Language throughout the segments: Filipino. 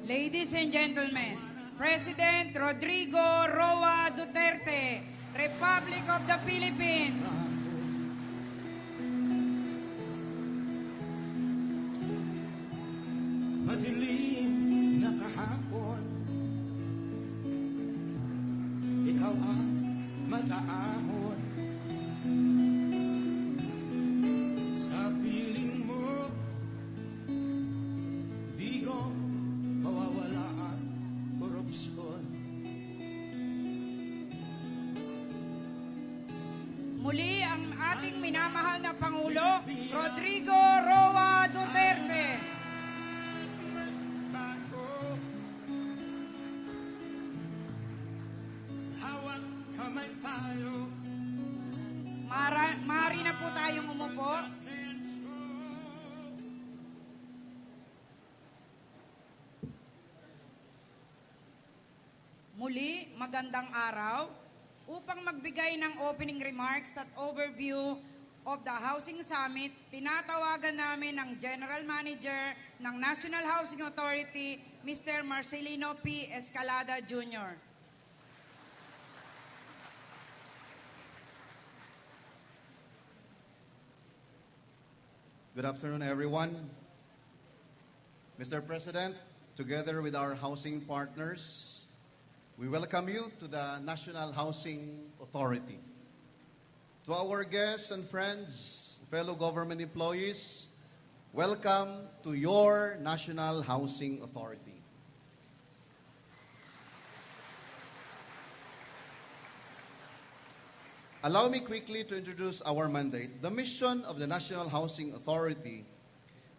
Ladies and gentlemen, President Rodrigo Roa Duterte, Republic of the Philippines. Madilim na kahapon, ikaw ang mataahon. Sa piling mo, di ko mawawala ang korupsyon. Muli ang ating minamahal na Pangulo, Rodrigo Roa Duterte. Hawak kamay tayo. Maaari na po tayong umupo. Muli, magandang araw. Upang magbigay ng opening remarks at overview of the Housing Summit, tinatawagan namin ang General Manager ng National Housing Authority, Mr. Marcelino P. Escalada Jr. Good afternoon, everyone. Mr. President, together with our housing partners, we welcome you to the National Housing Authority. To our guests and friends, fellow government employees, welcome to your National Housing Authority. Allow me quickly to introduce our mandate. The mission of the National Housing Authority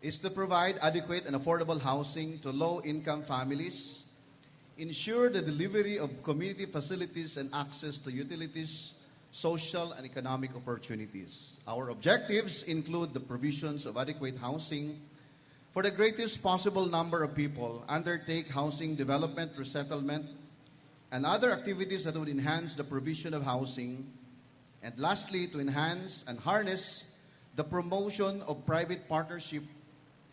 is to provide adequate and affordable housing to low-income families, ensure the delivery of community facilities and access to utilities, social and economic opportunities. Our objectives include the provisions of adequate housing for the greatest possible number of people, undertake housing development, resettlement, and other activities that would enhance the provision of housing, and lastly, to enhance and harness the promotion of private partnership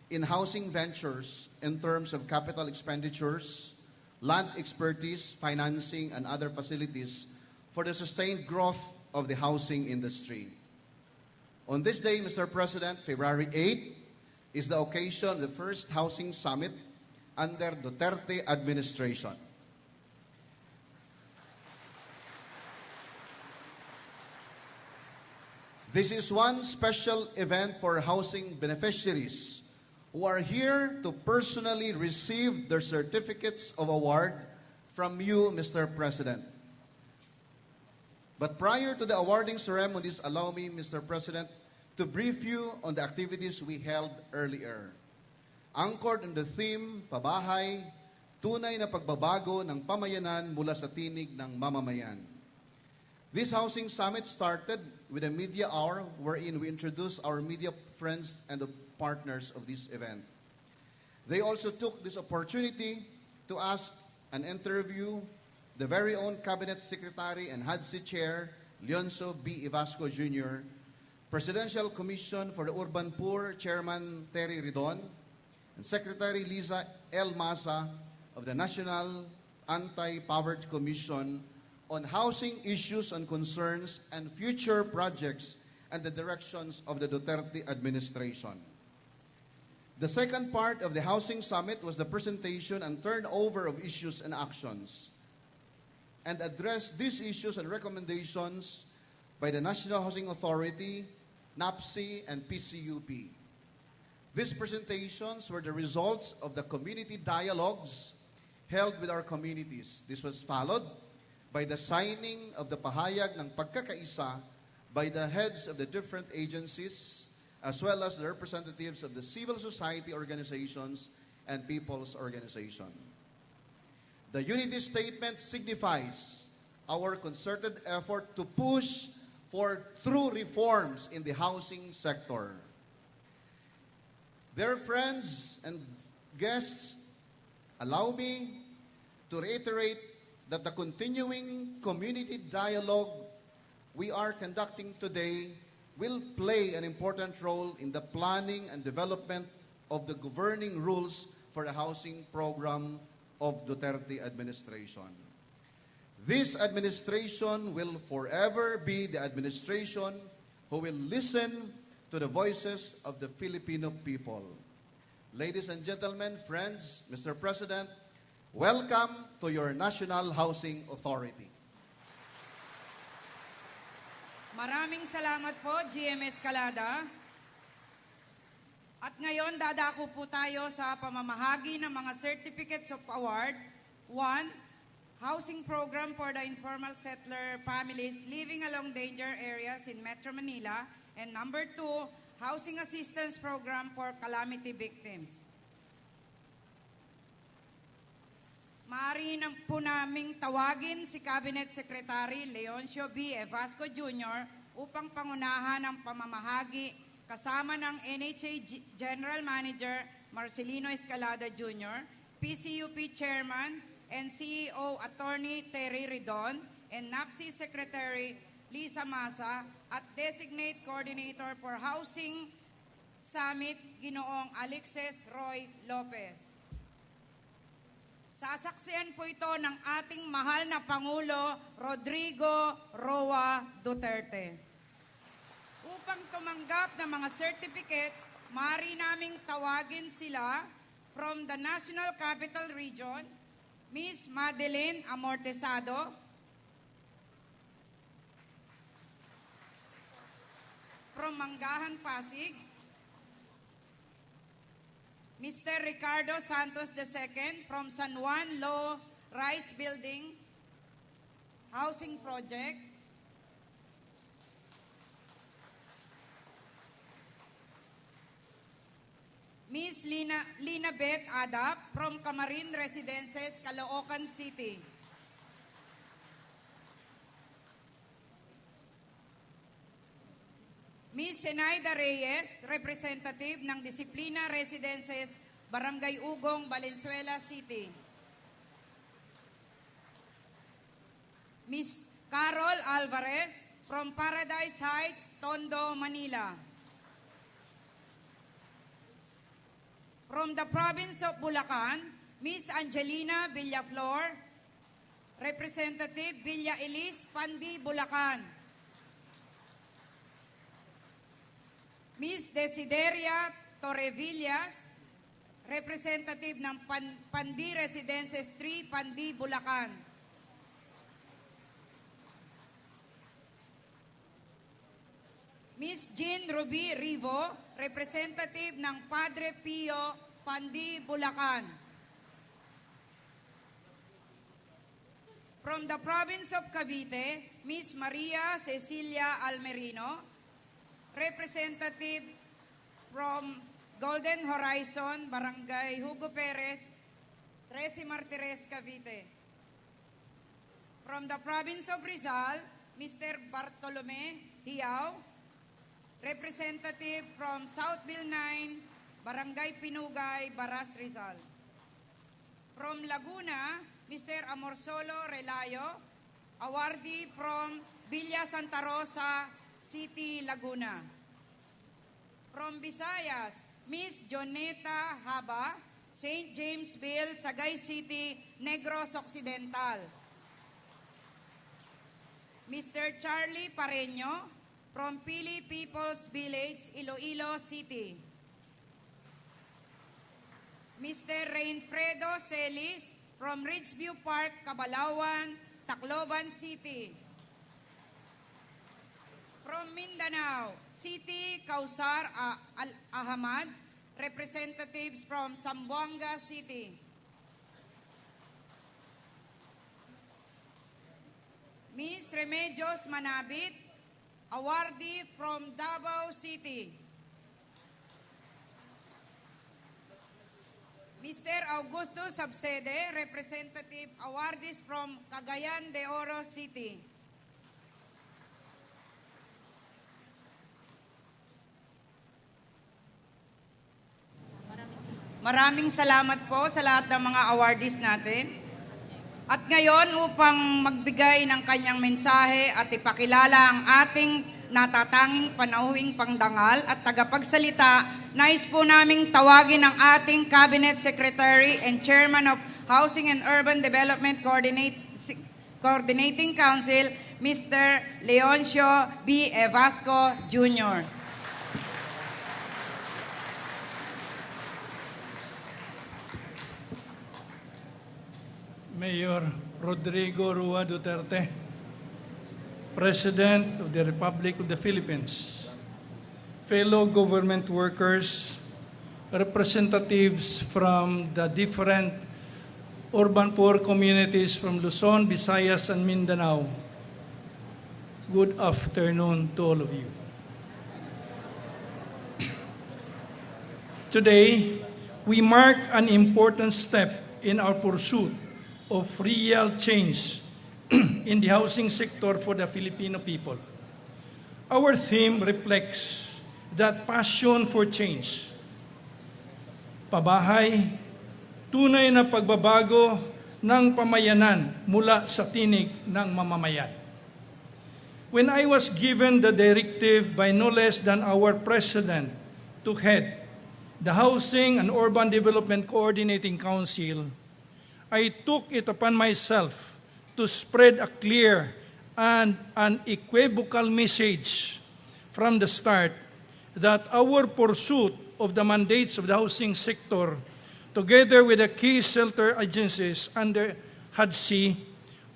in housing ventures in terms of capital expenditures, land expertise, financing, and other facilities for the sustained growth of the housing industry. On this day, Mr. President, February 8, is the occasion of the first Housing Summit under Duterte administration. This is one special event for housing beneficiaries who are here to personally receive their certificates of award from you, Mr. President. But prior to the awarding ceremonies, allow me, Mr. President, to brief you on the activities we held earlier. Anchored on the theme, Pabahay, tunay na pagbabago ng pamayanan mula sa tinig ng mamamayan. This housing summit started with a media hour wherein we introduced our media friends and the partners of this event. They also took this opportunity to ask and interview the very own Cabinet Secretary and HADSI Chair, Leonzo B. Ivasco Jr., Presidential Commission for the Urban Poor, Chairman Terry Ridon, and Secretary Liza L. Masa of the National Anti-Poverty Commission on housing issues and concerns and future projects and the directions of the Duterte administration. The second part of the Housing Summit was the presentation and turnover of issues and actions, and addressed these issues and recommendations by the National Housing Authority, NAPSI, and PCUP. These presentations were the results of the community dialogues held with our communities. This was followed by the signing of the pahayag ng pagkakaisa by the heads of the different agencies, as well as the representatives of the civil society organizations and people's organization. The unity statement signifies our concerted effort to push for true reforms in the housing sector. Dear friends and guests, allow me to reiterate that the continuing community dialogue we are conducting today will play an important role in the planning and development of the governing rules for for the housing program of Duterte administration. This administration will forever be the administration who will listen to the voices of the Filipino people. Ladies and gentlemen, friends, Mr. President, welcome to your National Housing Authority. Maraming salamat po, GMS Calada. At ngayon, dadako po tayo sa pamamahagi ng mga Certificates of Award. 1. Housing Program for the Informal Settler Families Living Along Danger Areas in Metro Manila. And number 2, Housing Assistance Program for Calamity Victims. Maaari na po naming tawagin si Cabinet Secretary Leoncio B. Evasco Jr. upang pangunahan ang pamamahagi kasama ng NHA General Manager Marcelino Escalada Jr., PCUP Chairman and CEO Attorney Terry Ridon, and NAPSI Secretary Lisa Masa at Designate Coordinator for Housing Summit, Ginoong Alexis Roy Lopez. Sasaksihan po ito ng ating mahal na Pangulo, Rodrigo Roa Duterte. Upang tumanggap ng mga certificates, maaari naming tawagin sila from the National Capital Region, Miss Madeline Amortesado, from Manggahan, Pasig, Mr. Ricardo Santos II from San Juan Low Rise Building Housing Project, Miss Lina Beth Adap from Camarin Residences, Caloocan City, Miss Zenaida Reyes, representative ng Disiplina Residences, Barangay Ugong, Valenzuela City. Miss Carol Alvarez from Paradise Heights, Tondo, Manila. From the province of Bulacan, Miss Angelina Villaflor, representative Villa Elis, Pandi, Bulacan. Miss Desideria Torrevillas, representative ng Pandi Residences 3, Pandi, Bulacan. Miss Jean Ruby Rivo, representative ng Padre Pio, Pandi, Bulacan. From the province of Cavite, Miss Maria Cecilia Almerino, representative from Golden Horizon, Barangay Hugo Perez, 13 Martires, Cavite. From the province of Rizal, Mr. Bartolome Hiao, representative from Southville 9, Barangay Pinugay, Baras, Rizal. From Laguna, Mr. Amorsolo Relayo, awardee from Villa Santa Rosa City, Laguna. From Visayas, Miss Joneta Haba, St. Jamesville, Sagay City, Negros Occidental. Mr. Charlie Pareño, from Pili People's Village, Iloilo City. Mr. Rainfredo Celis, from Ridgeview Park, Cabalawan, Tacloban City. From Mindanao City, Kausar Ahmad, representatives from Zamboanga City. Miss Remedios Manabit, awardee from Davao City. Mr. Augusto Sabsede, representative awardees from Cagayan de Oro City. Maraming salamat po sa lahat ng mga awardees natin. At ngayon, upang magbigay ng kanyang mensahe at ipakilala ang ating natatanging panauhing pangdangal at tagapagsalita, nais po naming tawagin ang ating Cabinet Secretary and Chairman of Housing and Urban Development Coordinating Council, Mr. Leoncio B. Evasco Jr. Mayor Rodrigo Rua Duterte, President of the Republic of the Philippines, fellow government workers, representatives from the different urban poor communities from Luzon, Visayas, and Mindanao, good afternoon to all of you. Today, we mark an important step in our pursuit of real change in the housing sector for the Filipino people. Our theme reflects that passion for change. Pabahay, tunay na pagbabago ng pamayanan mula sa tinig ng mamamayan. When I was given the directive by no less than our President to head the Housing and Urban Development Coordinating Council, I took it upon myself to spread a clear and unequivocal message from the start that our pursuit of the mandates of the housing sector, together with the key shelter agencies under HUD-C,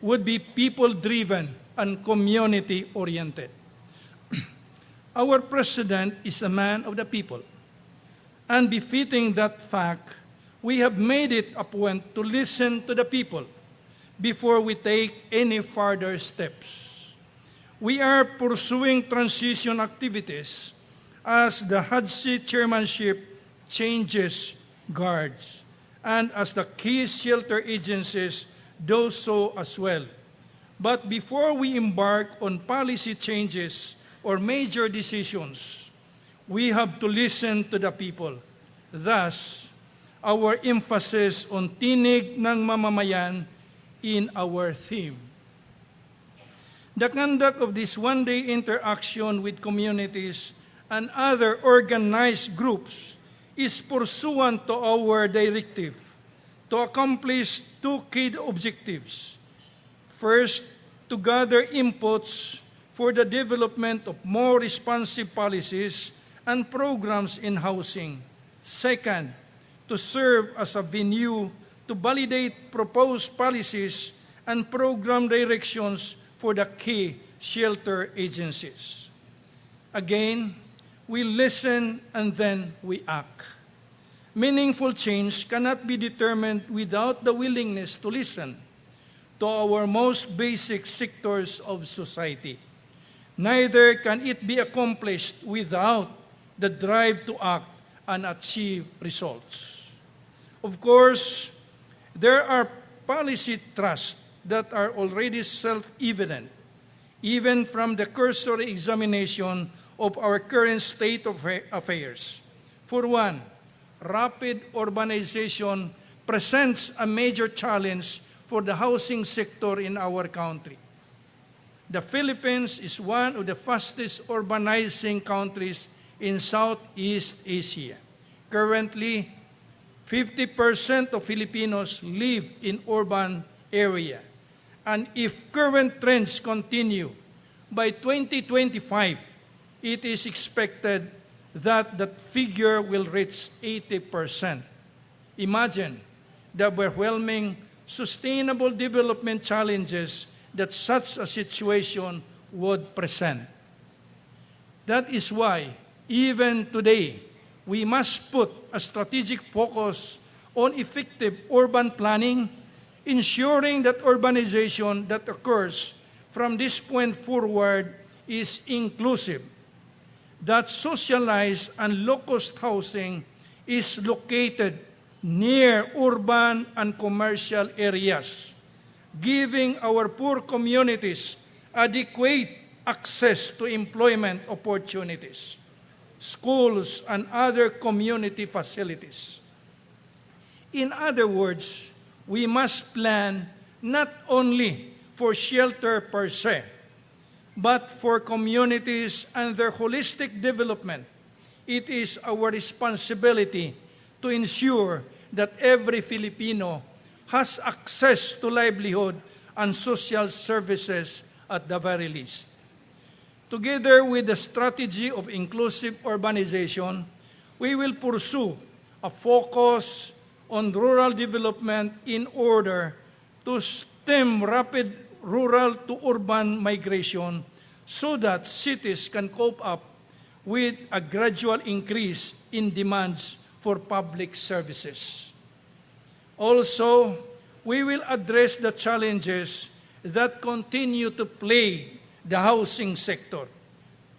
would be people-driven and community-oriented. Our President is a man of the people, and befitting that fact, we have made it a point to listen to the people before we take any further steps. We are pursuing transition activities as the HUD-C chairmanship changes guards and as the key shelter agencies do so as well. But before we embark on policy changes or major decisions, we have to listen to the people. Thus, our emphasis on tinig ng mamamayan in our theme. The conduct of this one-day interaction with communities and other organized groups is pursuant to our directive to accomplish two key objectives. First, to gather inputs for the development of more responsive policies and programs in housing. Second, to serve as a venue to validate proposed policies and program directions for the key shelter agencies. Again, we listen and then we act. Meaningful change cannot be determined without the willingness to listen to our most basic sectors of society. Neither can it be accomplished without the drive to act and achieve results. Of course, there are policy thrusts that are already self-evident, even from the cursory examination of our current state of affairs. For one, rapid urbanization presents a major challenge for the housing sector in our country. The Philippines is one of the fastest urbanizing countries in Southeast Asia. Currently, 50% of Filipinos live in urban area. And if current trends continue, by 2025, it is expected that that figure will reach 80%. Imagine the overwhelming sustainable development challenges that such a situation would present. That is why, even today, we must put a strategic focus on effective urban planning, ensuring that urbanization that occurs from this point forward is inclusive, that socialized and low-cost housing is located near urban and commercial areas, giving our poor communities adequate access to employment opportunities, schools, and other community facilities. In other words, we must plan not only for shelter per se, but for communities and their holistic development. It is our responsibility to ensure that every Filipino has access to livelihood and social services at the very least. Together with the strategy of inclusive urbanization, we will pursue a focus on rural development in order to stem rapid rural to urban migration so that cities can cope up with a gradual increase in demands for public services. Also, we will address the challenges that continue to plague the housing sector.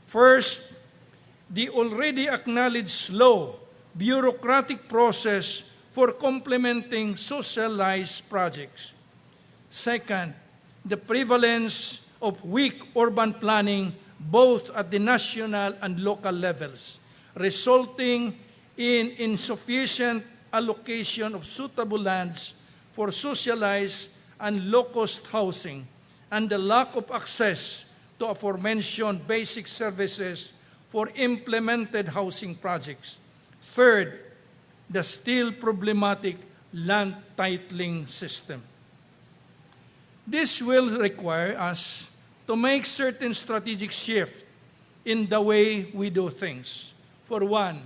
First, the already acknowledged slow, bureaucratic process for complementing socialized projects. Second, the prevalence of weak urban planning both at the national and local levels, resulting in insufficient allocation of suitable lands for socialized and low-cost housing, and the lack of access to aforementioned basic services for implemented housing projects. Third, the still problematic land titling system. This will require us to make certain strategic shift in the way we do things. For one,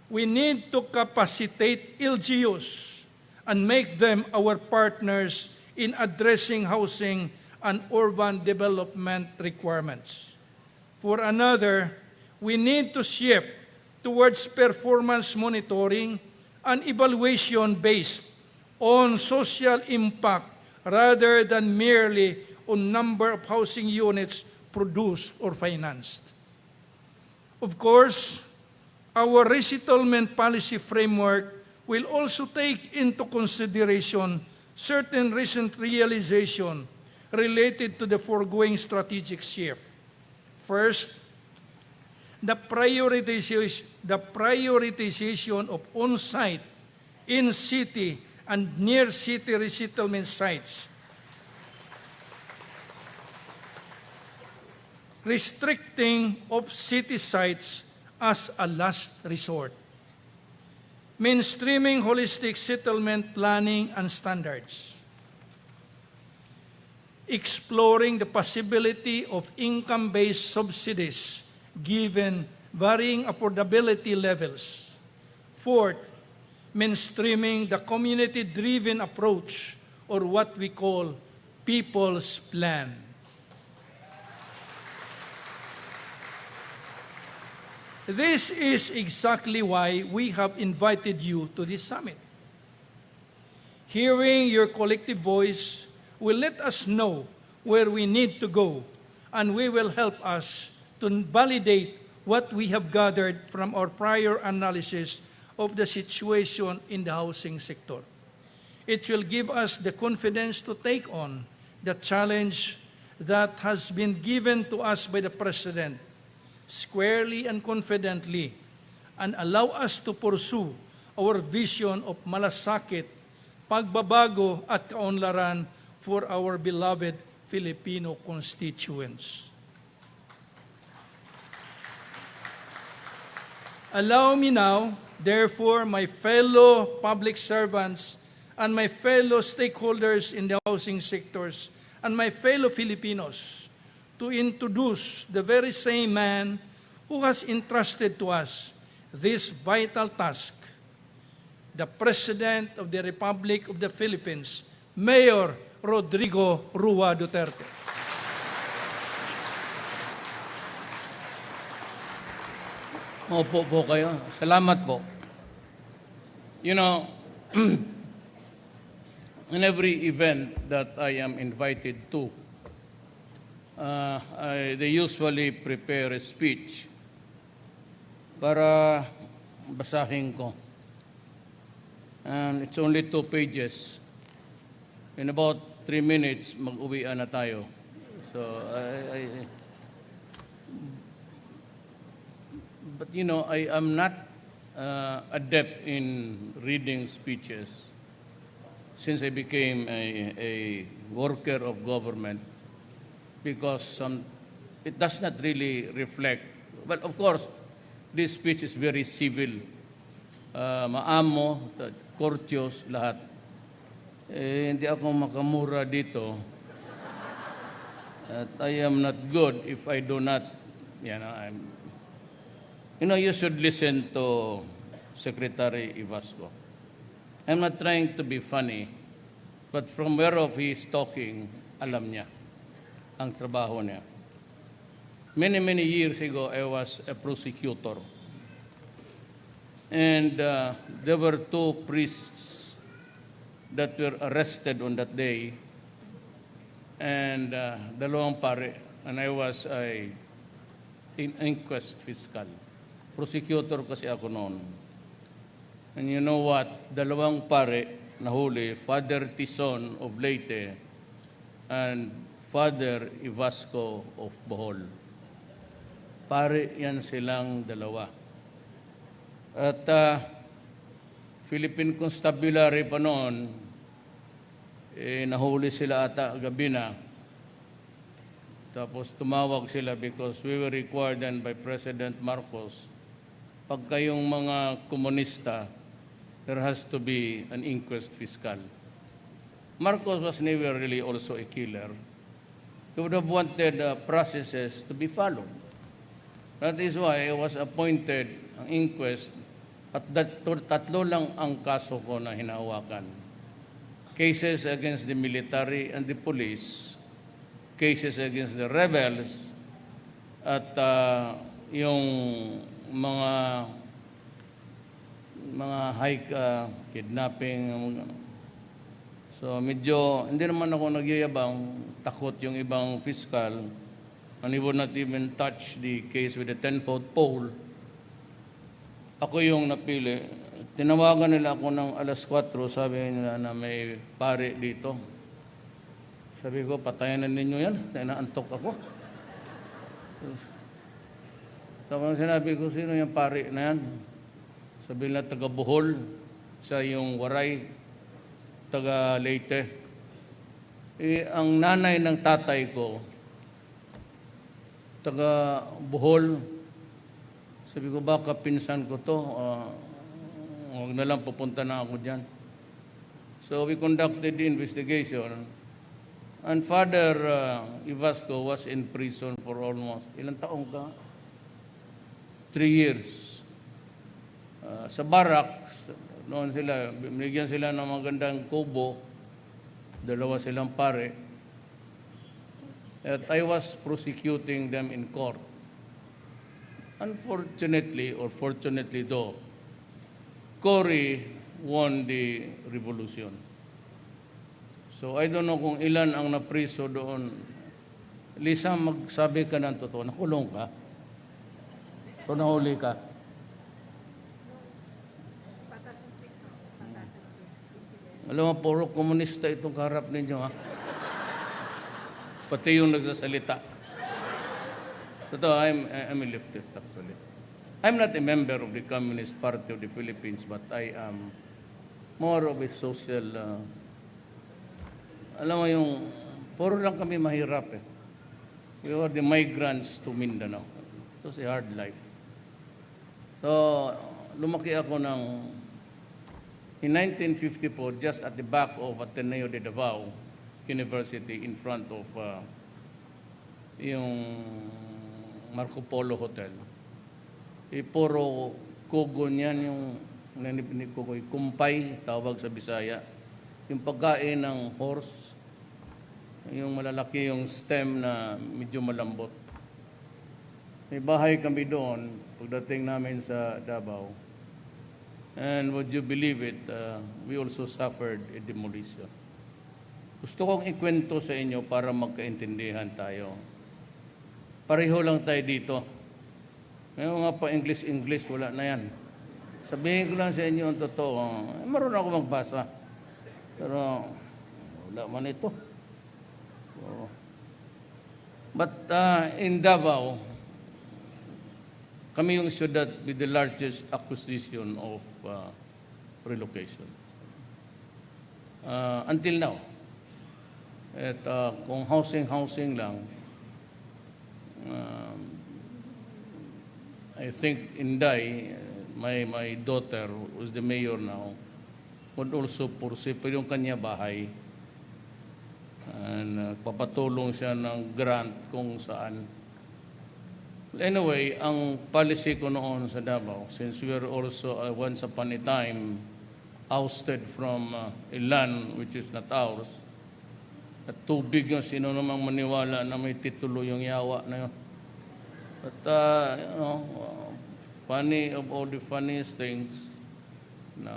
we need to capacitate LGUs and make them our partners in addressing housing and urban development requirements. For another, we need to shift towards performance monitoring and evaluation based on social impact rather than merely on number of housing units produced or financed. Of course, our resettlement policy framework will also take into consideration certain recent realization related to the foregoing strategic shift. First, the prioritization of on-site, in-city, and near-city resettlement sites, restricting of city sites as a last resort, mainstreaming holistic settlement planning and standards, exploring the possibility of income-based subsidies given varying affordability levels. Fourth, mainstreaming the community-driven approach, or what we call people's plan. This is exactly why we have invited you to this summit. Hearing your collective voice will let us know where we need to go, and we will help us to validate what we have gathered from our prior analysis of the situation in the housing sector. It will give us the confidence to take on the challenge that has been given to us by the President squarely and confidently, and allow us to pursue our vision of malasakit, pagbabago at kaunlaran for our beloved Filipino constituents. Allow me now, therefore, my fellow public servants and my fellow stakeholders in the housing sectors and my fellow Filipinos to introduce the very same man who has entrusted to us this vital task, the President of the Republic of the Philippines, Mayor Rodrigo Rua Duterte. Opo po kayo. Salamat po. You know, in every event that I am invited to, they usually prepare a speech para basahin ko. And it's only 2 pages. In about 3 minutes, mag-uwian na tayo. So, but you know, I am not adept in reading speeches since I became a worker of government, because it does not really reflect. Well, of course, this speech is very civil. Maamo, courteous, lahat. Hindi ako makamura dito. At I am not good if I do not, you should listen to Secretary Ivasco. I'm not trying to be funny, but from whereof he is talking, alam niya ang trabaho niya. Many, many years ago, I was a prosecutor. And there were 2 priests that were arrested on that day. And dalawang pare. And I was an inquest fiscal. Prosecutor kasi ako noon. And you know what? Dalawang pare nahuli, Father Tison of Leyte and Father Ivasco of Bohol. Pare yan silang dalawa. At Philippine Constabulary pa noon, nahuli sila ata gabi na. Tapos tumawag sila because we were required then by President Marcos, pag kayong mga komunista, there has to be an inquest fiscal. Marcos was never really also a killer. He would have wanted processes to be followed. That is why I was appointed ang inquest at tatlo lang ang kaso ko na hinahawakan. Cases against the military and the police, cases against the rebels, at yung mga hike, kidnapping. So medyo, hindi naman ako nagyayabang, takot yung ibang fiscal, and he would not even touch the case with the 10-foot pole. Ako yung napili. Tinawagan nila ako ng alas 4, sabi nila na may pare dito. Sabi ko, patayan na ninyo yan. Naantok ako. Tapos sinabi ko, sino yung pare na yan? Sabi nila, taga Bohol. Sa yung Waray, taga Leyte. Ang nanay ng tatay ko, taga Bohol. Sabi ko, baka pinsan ko to. Huwag na lang, pupunta na ako dyan. So we conducted the investigation. And Father Ivasco was in prison for almost, ilang taong ka? 3 years. Sa barracks, noon sila, binigyan sila ng magandang kubo, 2 silang pare. At I was prosecuting them in court. Unfortunately, or fortunately though, Cory won the revolution. So I don't know kung ilan ang napriso doon. Lisa, magsabi ka ng totoo. Nakulong ka? O nahuli ka? Alam mo, puro komunista itong kaharap ninyo, ha? Pati yung nagsasalita. Totoo, I'm a leftist actually. I'm not a member of the Communist Party of the Philippines, but I am more of a social... alam mo yung, puro lang kami mahirap eh. We were the migrants to Mindanao. It was a hard life. So, lumaki ako in 1954, just at the back of Ateneo de Davao University in front of yung Marco Polo Hotel. Puro kugo niyan yung nanipinig ko kumpay, tawag sa Bisaya. Yung pagkain ng horse, yung malalaki yung stem na medyo malambot. May bahay kami doon pagdating namin sa Davao. And would you believe it, we also suffered a demolition. Gusto kong ikwento sa inyo para magkaintindihan tayo. Pareho lang tayo dito. May mga pa-English, wala na yan. Sabihin ko lang sa inyo ang totoo. Marunong ako magbasa. Pero wala man ito. So, but in Davao, kami yung syudad with the largest acquisition of relocation. Until now. At kung housing lang, um, I think Inday, my daughter, who's the mayor now, would also pursue pa yung kanya bahay. And papatulong siya ng grant kung saan. Anyway, ang policy ko noon sa Davao, since we were also once upon a time ousted from a land which is not ours, at tubig yung sino namang maniwala na may titulo yung yawa na yun. But, funny of all the funniest things, na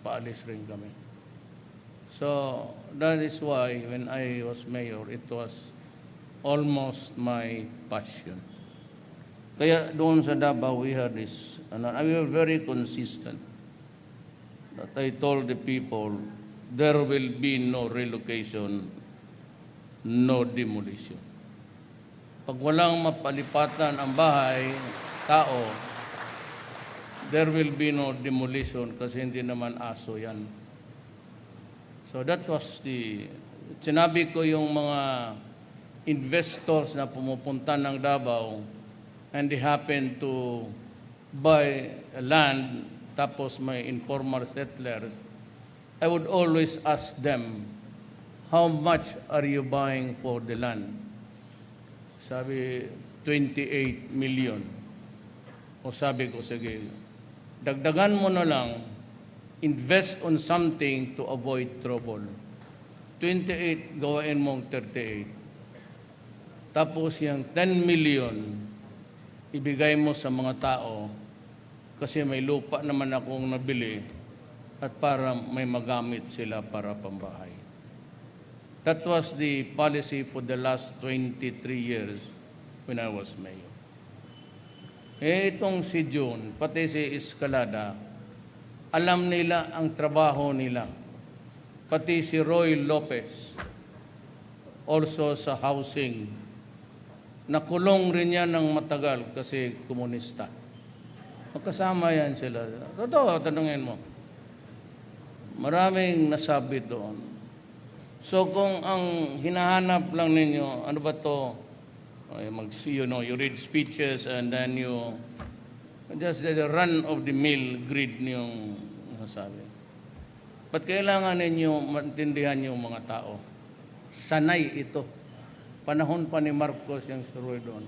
paalis rin kami. So, that is why when I was mayor, it was almost my passion. Kaya doon sa Davao, we had this, and we were very consistent that I told the people, there will be no relocation, no demolition. Pag walang mapalipatan ang bahay, tao, there will be no demolition kasi hindi naman aso yan. So that was sinabi ko yung mga investors na pumupunta ng Davao and they happen to buy land tapos may informal settlers, I would always ask them, how much are you buying for the land? Sabi, 28 million. O sabi ko, sige, dagdagan mo na lang, invest on something to avoid trouble. 28, gawain mong 38. Tapos yung 10 million, ibigay mo sa mga tao kasi may lupa naman akong nabili at para may magamit sila para pambahay. That was the policy for the last 23 years when I was mayor. Itong si June, pati si Escalada, alam nila ang trabaho nila. Pati si Roy Lopez, also sa housing, nakulong rin yan ng matagal kasi komunista. Magkasama yan sila. Totoo, tanungin mo. Maraming nasabi doon. So kung ang hinahanap lang ninyo, ano ba to? You read speeches and then you just the run of the mill grid niyong nasabi. But kailangan ninyo maintindihan yung mga tao. Sanay ito. Panahon pa ni Marcos yung suroy doon.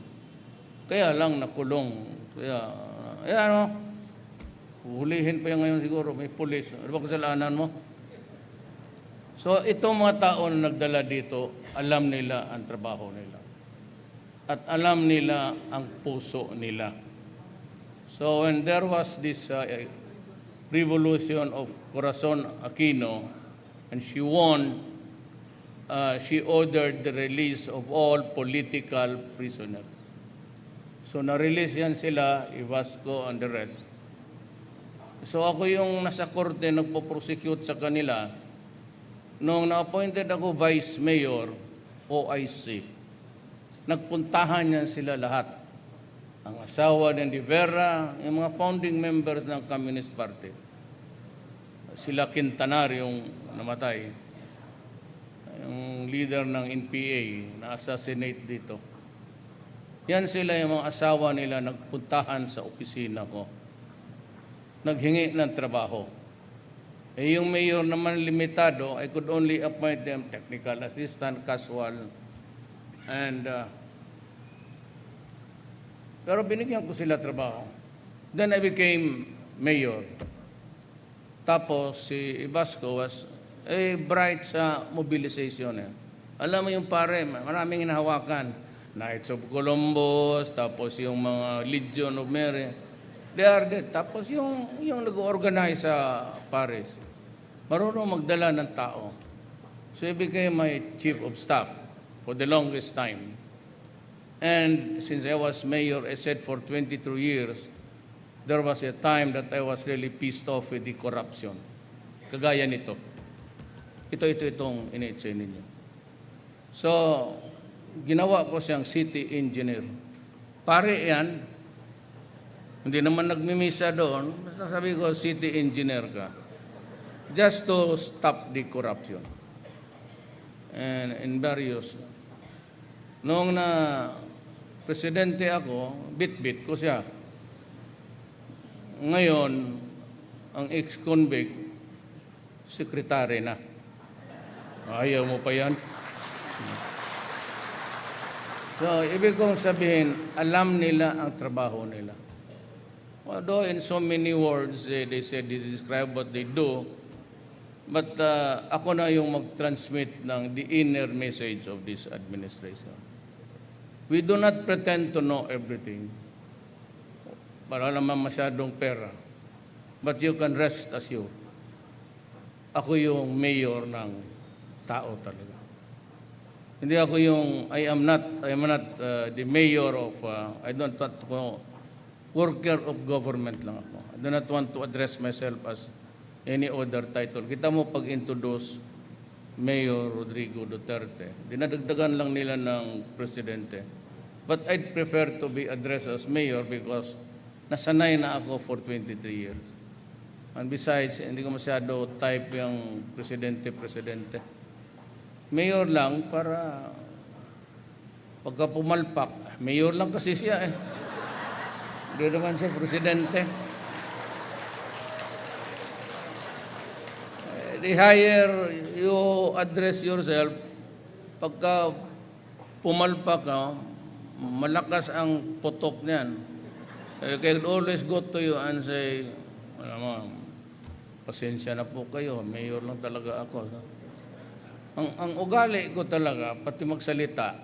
Kaya lang nakulong. Kaya hulihin pa yung ngayon siguro, may pulis. Ano ba kasalanan mo? So itong mga tao na nagdala dito, alam nila ang trabaho nila. At alam nila ang puso nila. So when there was this revolution of Corazon Aquino, and she won, she ordered the release of all political prisoners. So na-release yan sila, Iwasco and the rest. So ako yung nasa korte, nagpo-prosecute sa kanila. Nung na-appointed ako vice mayor, OIC, nagpuntahan yan sila lahat. Ang asawa ni Rivera, yung mga founding members ng Communist Party. Sila Quintanar, yung namatay. Yung leader ng NPA, na-assassinate dito. Yan sila yung mga asawa nila nagpuntahan sa opisina ko. Naghingi ng trabaho. Yung mayor naman limitado, I could only appoint them technical assistant, casual, and pero binigyan ko sila trabaho. Then I became mayor. Tapos si Iwasco was bright sa mobilization. Alam mo yung pare, maraming hinahawakan. Knights of Columbus, tapos yung mga Legion of Mary. They are dead. Tapos yung nag-organize sa Paris, marunong magdala ng tao. So he became my chief of staff for the longest time. And since I was mayor, I said for 22 years, there was a time that I was really pissed off with the corruption. Kagaya nito. Itong iniitsay ninyo. So, ginawa ko siyang city engineer. Pare yan, hindi naman nagmimisa doon, basta sabi ko, city engineer ka. Just to stop the corruption. And in various, noong presidente ako, bit-bit ko siya. Ngayon, ang ex-convict, sekretary na. Ayaw mo pa yan? So, ibig kong sabihin, alam nila ang trabaho nila. Although in so many words, they said they describe what they do, but ako na yung mag-transmit ng the inner message of this administration. We do not pretend to know everything. Para naman masyadong pera. But you can rest assured. Ako yung mayor ng tao talaga. Hindi ako yung, I am not the mayor of, I don't want to go, worker of government lang ako. I do not want to address myself as any other title. Kita mo pag-introduce Mayor Rodrigo Duterte, dinadagdagan lang nila ng presidente. But I'd prefer to be addressed as mayor because nasanay na ako for 23 years. And besides, hindi ko masyado type yung presidente. Mayor lang para pagka pumalpak, mayor lang kasi siya eh. Hindi naman siya presidente. The higher you address yourself, pagka pumalpak ka, malakas ang putok niyan. You can always go to you and say, alam mo, pasensya na po kayo, mayor lang talaga ako. Ang ugali ko talaga, pati magsalita,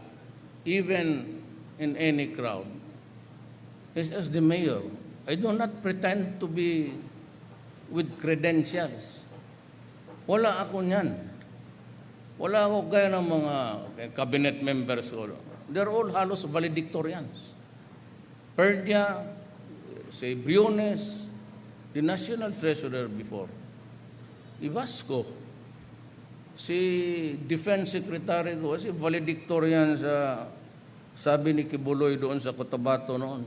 even in any crowd, is as the mayor. I do not pretend to be with credentials. Wala ako niyan. Wala ako gaya ng mga cabinet members ko. They're all halos valedictorians. Perdia, si Briones, the national treasurer before. Ibasco, si defense secretary ko, si valedictorian sa, sabi ni Kibuloy doon sa Cotabato noon.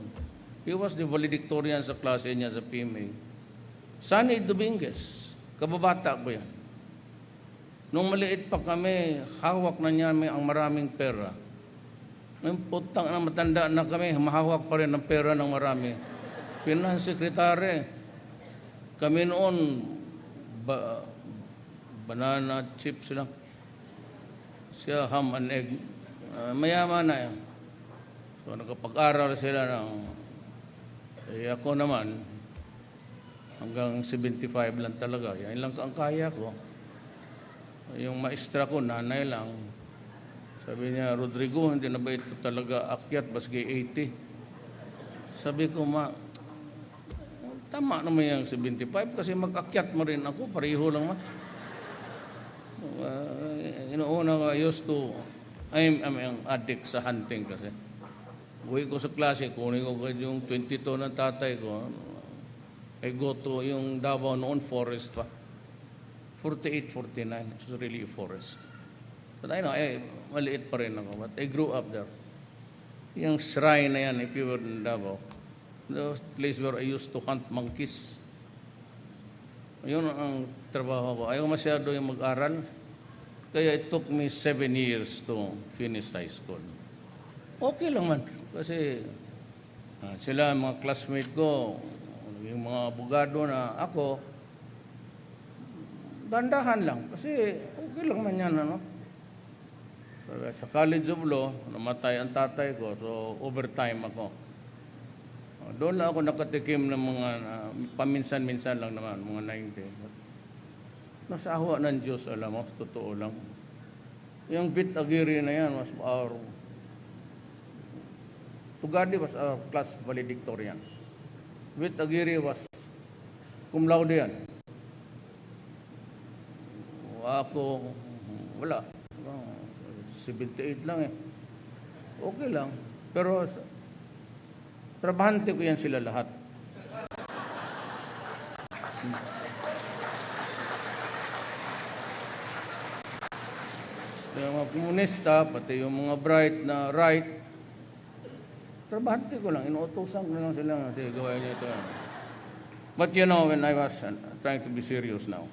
He was the valedictorian sa klase niya sa PMA. Sunny Dominguez, kababata ko yan. Nung maliit pa kami, hawak na niya ang maraming pera. May putang na matanda na kami, mahawak pa rin ng pera ng marami. Finance secretary, kami noon, banana chips lang. Siya ham and egg. Mayaman na yan. So nakapag-aral sila ng, ako naman, hanggang 75 lang talaga. Yan lang ang kaya ko. Yung maestra ko, nanay lang. Sabi niya, Rodrigo, hindi na ba ito talaga akyat, baski 80? Sabi ko, tama naman yung 75 kasi mag-akyat mo rin ako, pareho lang man. Inuuna ko, I'm an addict sa hunting kasi. Uwi ko sa klase, kunin ko yung 22 ng tatay ko. I go to yung Davao noon, forest pa. 48, 49, it was really a forest. But I know, maliit pa rin ako, but I grew up there. Yung shrine na yan, if you were in Davao, the place where I used to hunt monkeys. Yun ang trabaho ko. Ayaw masyado yung mag-aral. Kaya it took me 7 years to finish high school. Okay lang man. Kasi sila, mga classmate ko, yung mga abogado na ako, dandahan lang. Kasi okay lang man yan, ano? So, sa College of Law, namatay ang tatay ko, so overtime ako. Doon lang ako nakatikim ng mga, paminsan-minsan lang naman, mga 90. Nasa awa ng Diyos, alam mo, totoo lang. Yung bit agiri na yan was our, Tugadi was our class valedictorian. Bit agiri was cum laude yan. Ako, wala. 78 lang eh. Okay lang. Pero trabahante ko yan sila lahat. Yung mga komunista, pati yung mga bright na right, trabahante ko lang. Inuutosan ko lang sila. Sige, gawin niyo ito. But you know, when I was trying to be serious now,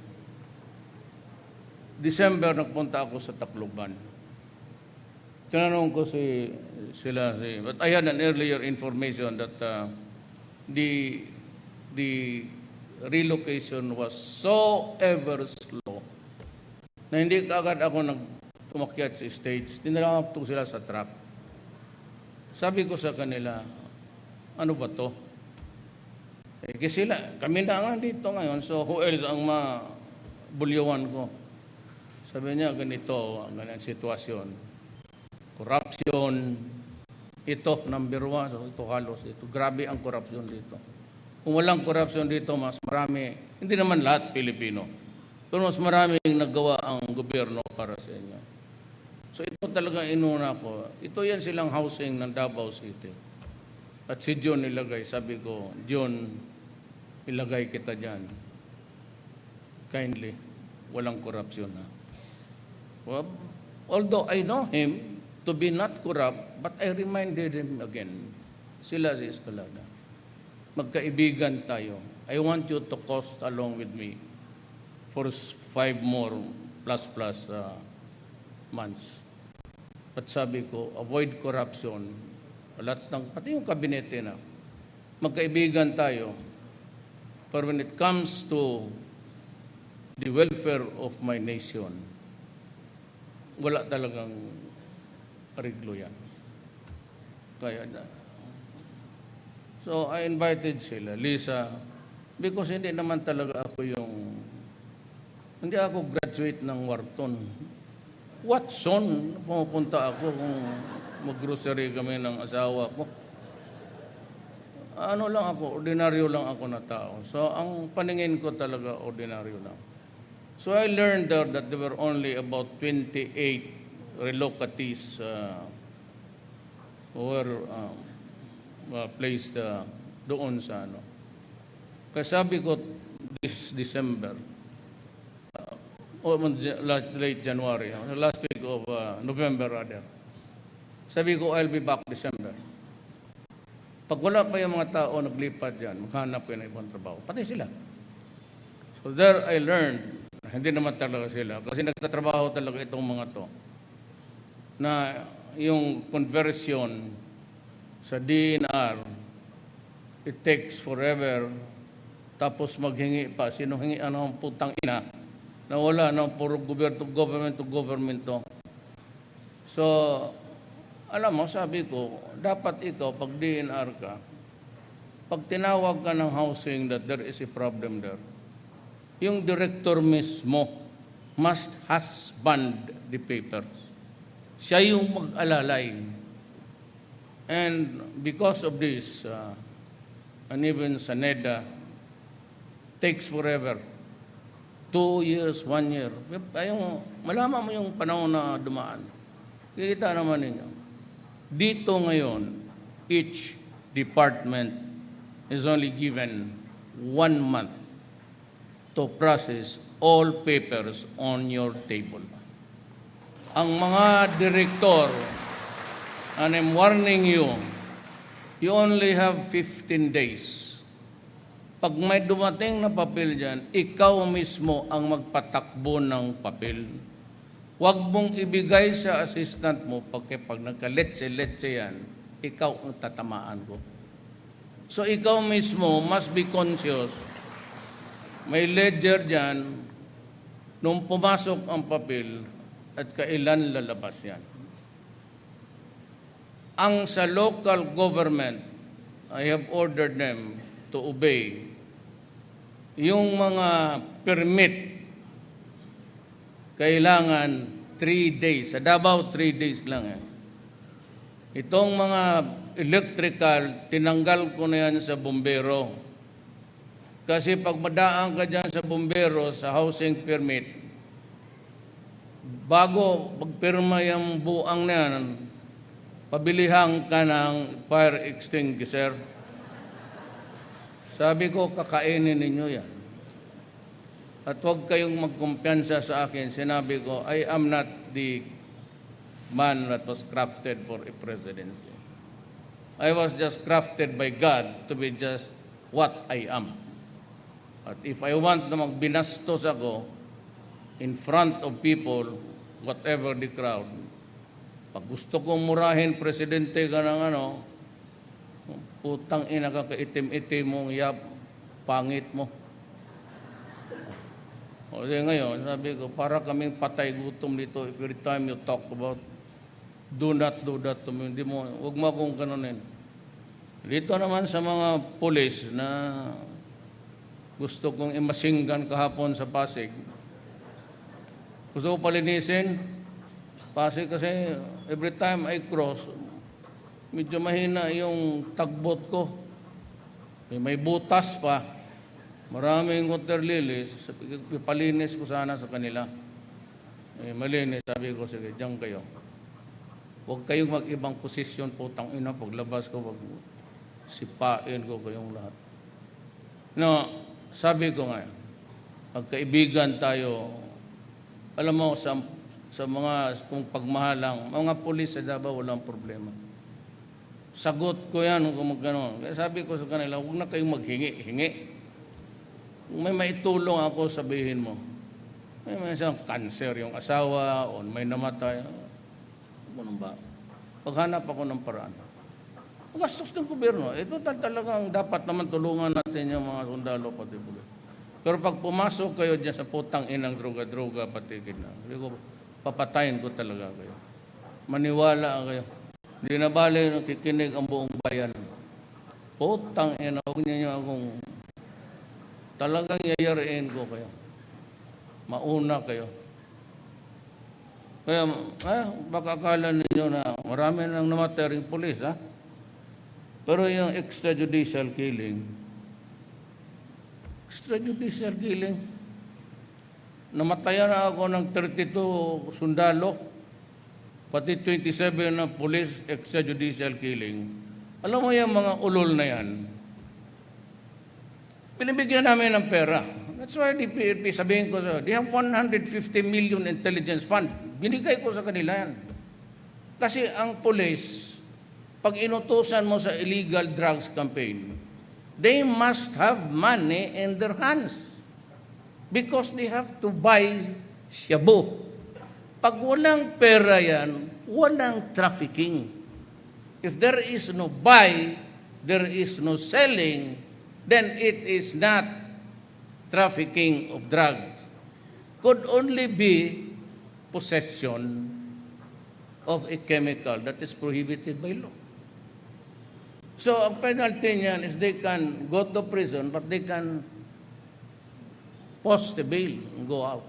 December, nagpunta ako sa Tacloban. Tinanong ko but I had an earlier information that the relocation was so ever slow na hindi kaagad ako tumakyat sa stage. Tinalawag ko sila sa truck. Sabi ko sa kanila, ano ba to? Kasi kami na nga dito ngayon, so who else ang mabulyawan ko? Sabi niya, ganito ang sitwasyon. Corruption, ito, number one, so ito halos, ito. Grabe ang corruption dito. Kung walang corruption dito, mas marami, hindi naman lahat Pilipino, pero mas maraming nagawa ang gobyerno para sa inyo. So ito talaga inuna ko. Ito yan silang housing ng Davao City. At si John ilagay, sabi ko, John, ilagay kita dyan. Kindly, walang korupsyon na. Well, although I know him to be not corrupt, but I reminded him again, sila si Escalada, magkaibigan tayo. I want you to cost along with me for 5 more plus months. At sabi ko, avoid corruption. Pati yung kabinete na, magkaibigan tayo. But when it comes to the welfare of my nation, wala talagang ariglo yan. So I invited sila, Lisa, because hindi naman talaga hindi ako graduate ng Wharton. Watson, pumupunta ako kung mag-grocery kami ng asawa ko. Ordinaryo lang ako na tao. So, ang paningin ko talaga, ordinaryo lang. So, I learned that there were only about 28 relocatees who were placed doon sa Kaya sabi ko, this December, late January, last week of November rather. Sabi ko, I'll be back December. Pag wala pa yung mga tao naglipat dyan, maghanap kayo ng ibang trabaho. Pati sila. So there I learned, hindi naman talaga sila, kasi nagtatrabaho talaga itong mga to, na yung conversion sa DNR, it takes forever, tapos maghingi pa. Sino hingi? Ang putang ina? Na wala, puro government to government to. So, alam mo, sabi ko, dapat ikaw, pag DNR ka, pag tinawag ka ng housing that there is a problem there, yung director mismo must husband the papers. Siya yung mag-alalay. And because of this, and even Saneda, takes forever. 2 years, 1 year. Malaman mo yung panahon na dumaan. Kikita naman ninyo. Dito ngayon, each department is only given 1 month to process all papers on your table. Ang mga direktor, and I'm warning you, you only have 15 days. Pag may dumating na papel dyan, ikaw mismo ang magpatakbo ng papel. Huwag mong ibigay sa assistant mo pag nagka-letse-letse yan, ikaw ang tatamaan ko. So ikaw mismo must be conscious. May ledger dyan, nung pumasok ang papel at kailan lalabas yan. Ang sa local government, I have ordered them to obey yung mga permit, kailangan 3 days. Sa Davao, 3 days lang. Itong mga electrical, tinanggal ko na yan sa bumbero. Kasi pag madaan ka dyan sa bumbero, sa housing permit, bago pagpirma yung buang na yan, pabilihan ka ng fire extinguisher. Sabi ko, kakainin ninyo yan. At huwag kayong magkumpiyansa sa akin. Sinabi ko, I am not the man that was crafted for a presidency. I was just crafted by God to be just what I am. At if I want na magbinastos ako in front of people, whatever the crowd, Pag gusto kong murahin presidente ka ng putang ina ka, kaitim-itim mong yap, pangit mo. O di ngayon, sabi ko, para kaming patay gutom dito every time you talk about do not do that to me. Hindi mo, huwag mo akong ganunin. Dito naman sa mga pulis na gusto kong imasinggan kahapon sa Pasig. Gusto ko palinisin. Pasig kasi every time I cross, medyo mahina yung tagbot ko. May butas pa. Maraming water lilies, palinis ko sana sa kanila. Malinis, sabi ko, sige, diyan kayo. Huwag kayong mag-ibang posisyon, putang ina, paglabas ko, wag sipain ko kayong lahat. No, sabi ko nga, magkaibigan tayo, alam mo, sa mga kung pagmahalang, mga pulis sa Davao, walang problema. Sagot ko yan kung magkano. Kaya sabi ko sa kanila, huwag na kayong maghingi-hingi. Kung may maitulong ako, sabihin mo. May isang cancer yung asawa o may namatay. Ano ba? Paghanap ako ng paraan. Gastos ng gobyerno. Ito talagang dapat naman tulungan natin yung mga sundalo pati pulis. Pero pag pumasok kayo dyan sa putang inang droga-droga, patigid na. Hindi ko, papatayin ko talaga kayo. Maniwala kayo. Hindi na bali nakikinig ang buong bayan. Putang ina, huwag niyo akong talagang yayariin ko kayo. Mauna kayo. Kaya, baka akala ninyo na marami nang namatay ring pulis, ha? Pero yung extrajudicial killing, namatayan na ako ng 32 sundalo, pati 27 na police extrajudicial killing. Alam mo yung mga ulol na yan, pinibigyan namin ng pera. That's why the PRP, sabihin ko sa, they have 150 million intelligence fund. Binigay ko sa kanila yan. Kasi ang police, pag inutusan mo sa illegal drugs campaign, they must have money in their hands. Because they have to buy shabu. Pag walang pera yan, walang trafficking. If there is no buy, there is no selling, then it is not trafficking of drugs. Could only be possession of a chemical that is prohibited by law. So, ang penalty niyan is they can go to prison, but they can post a bail and go out.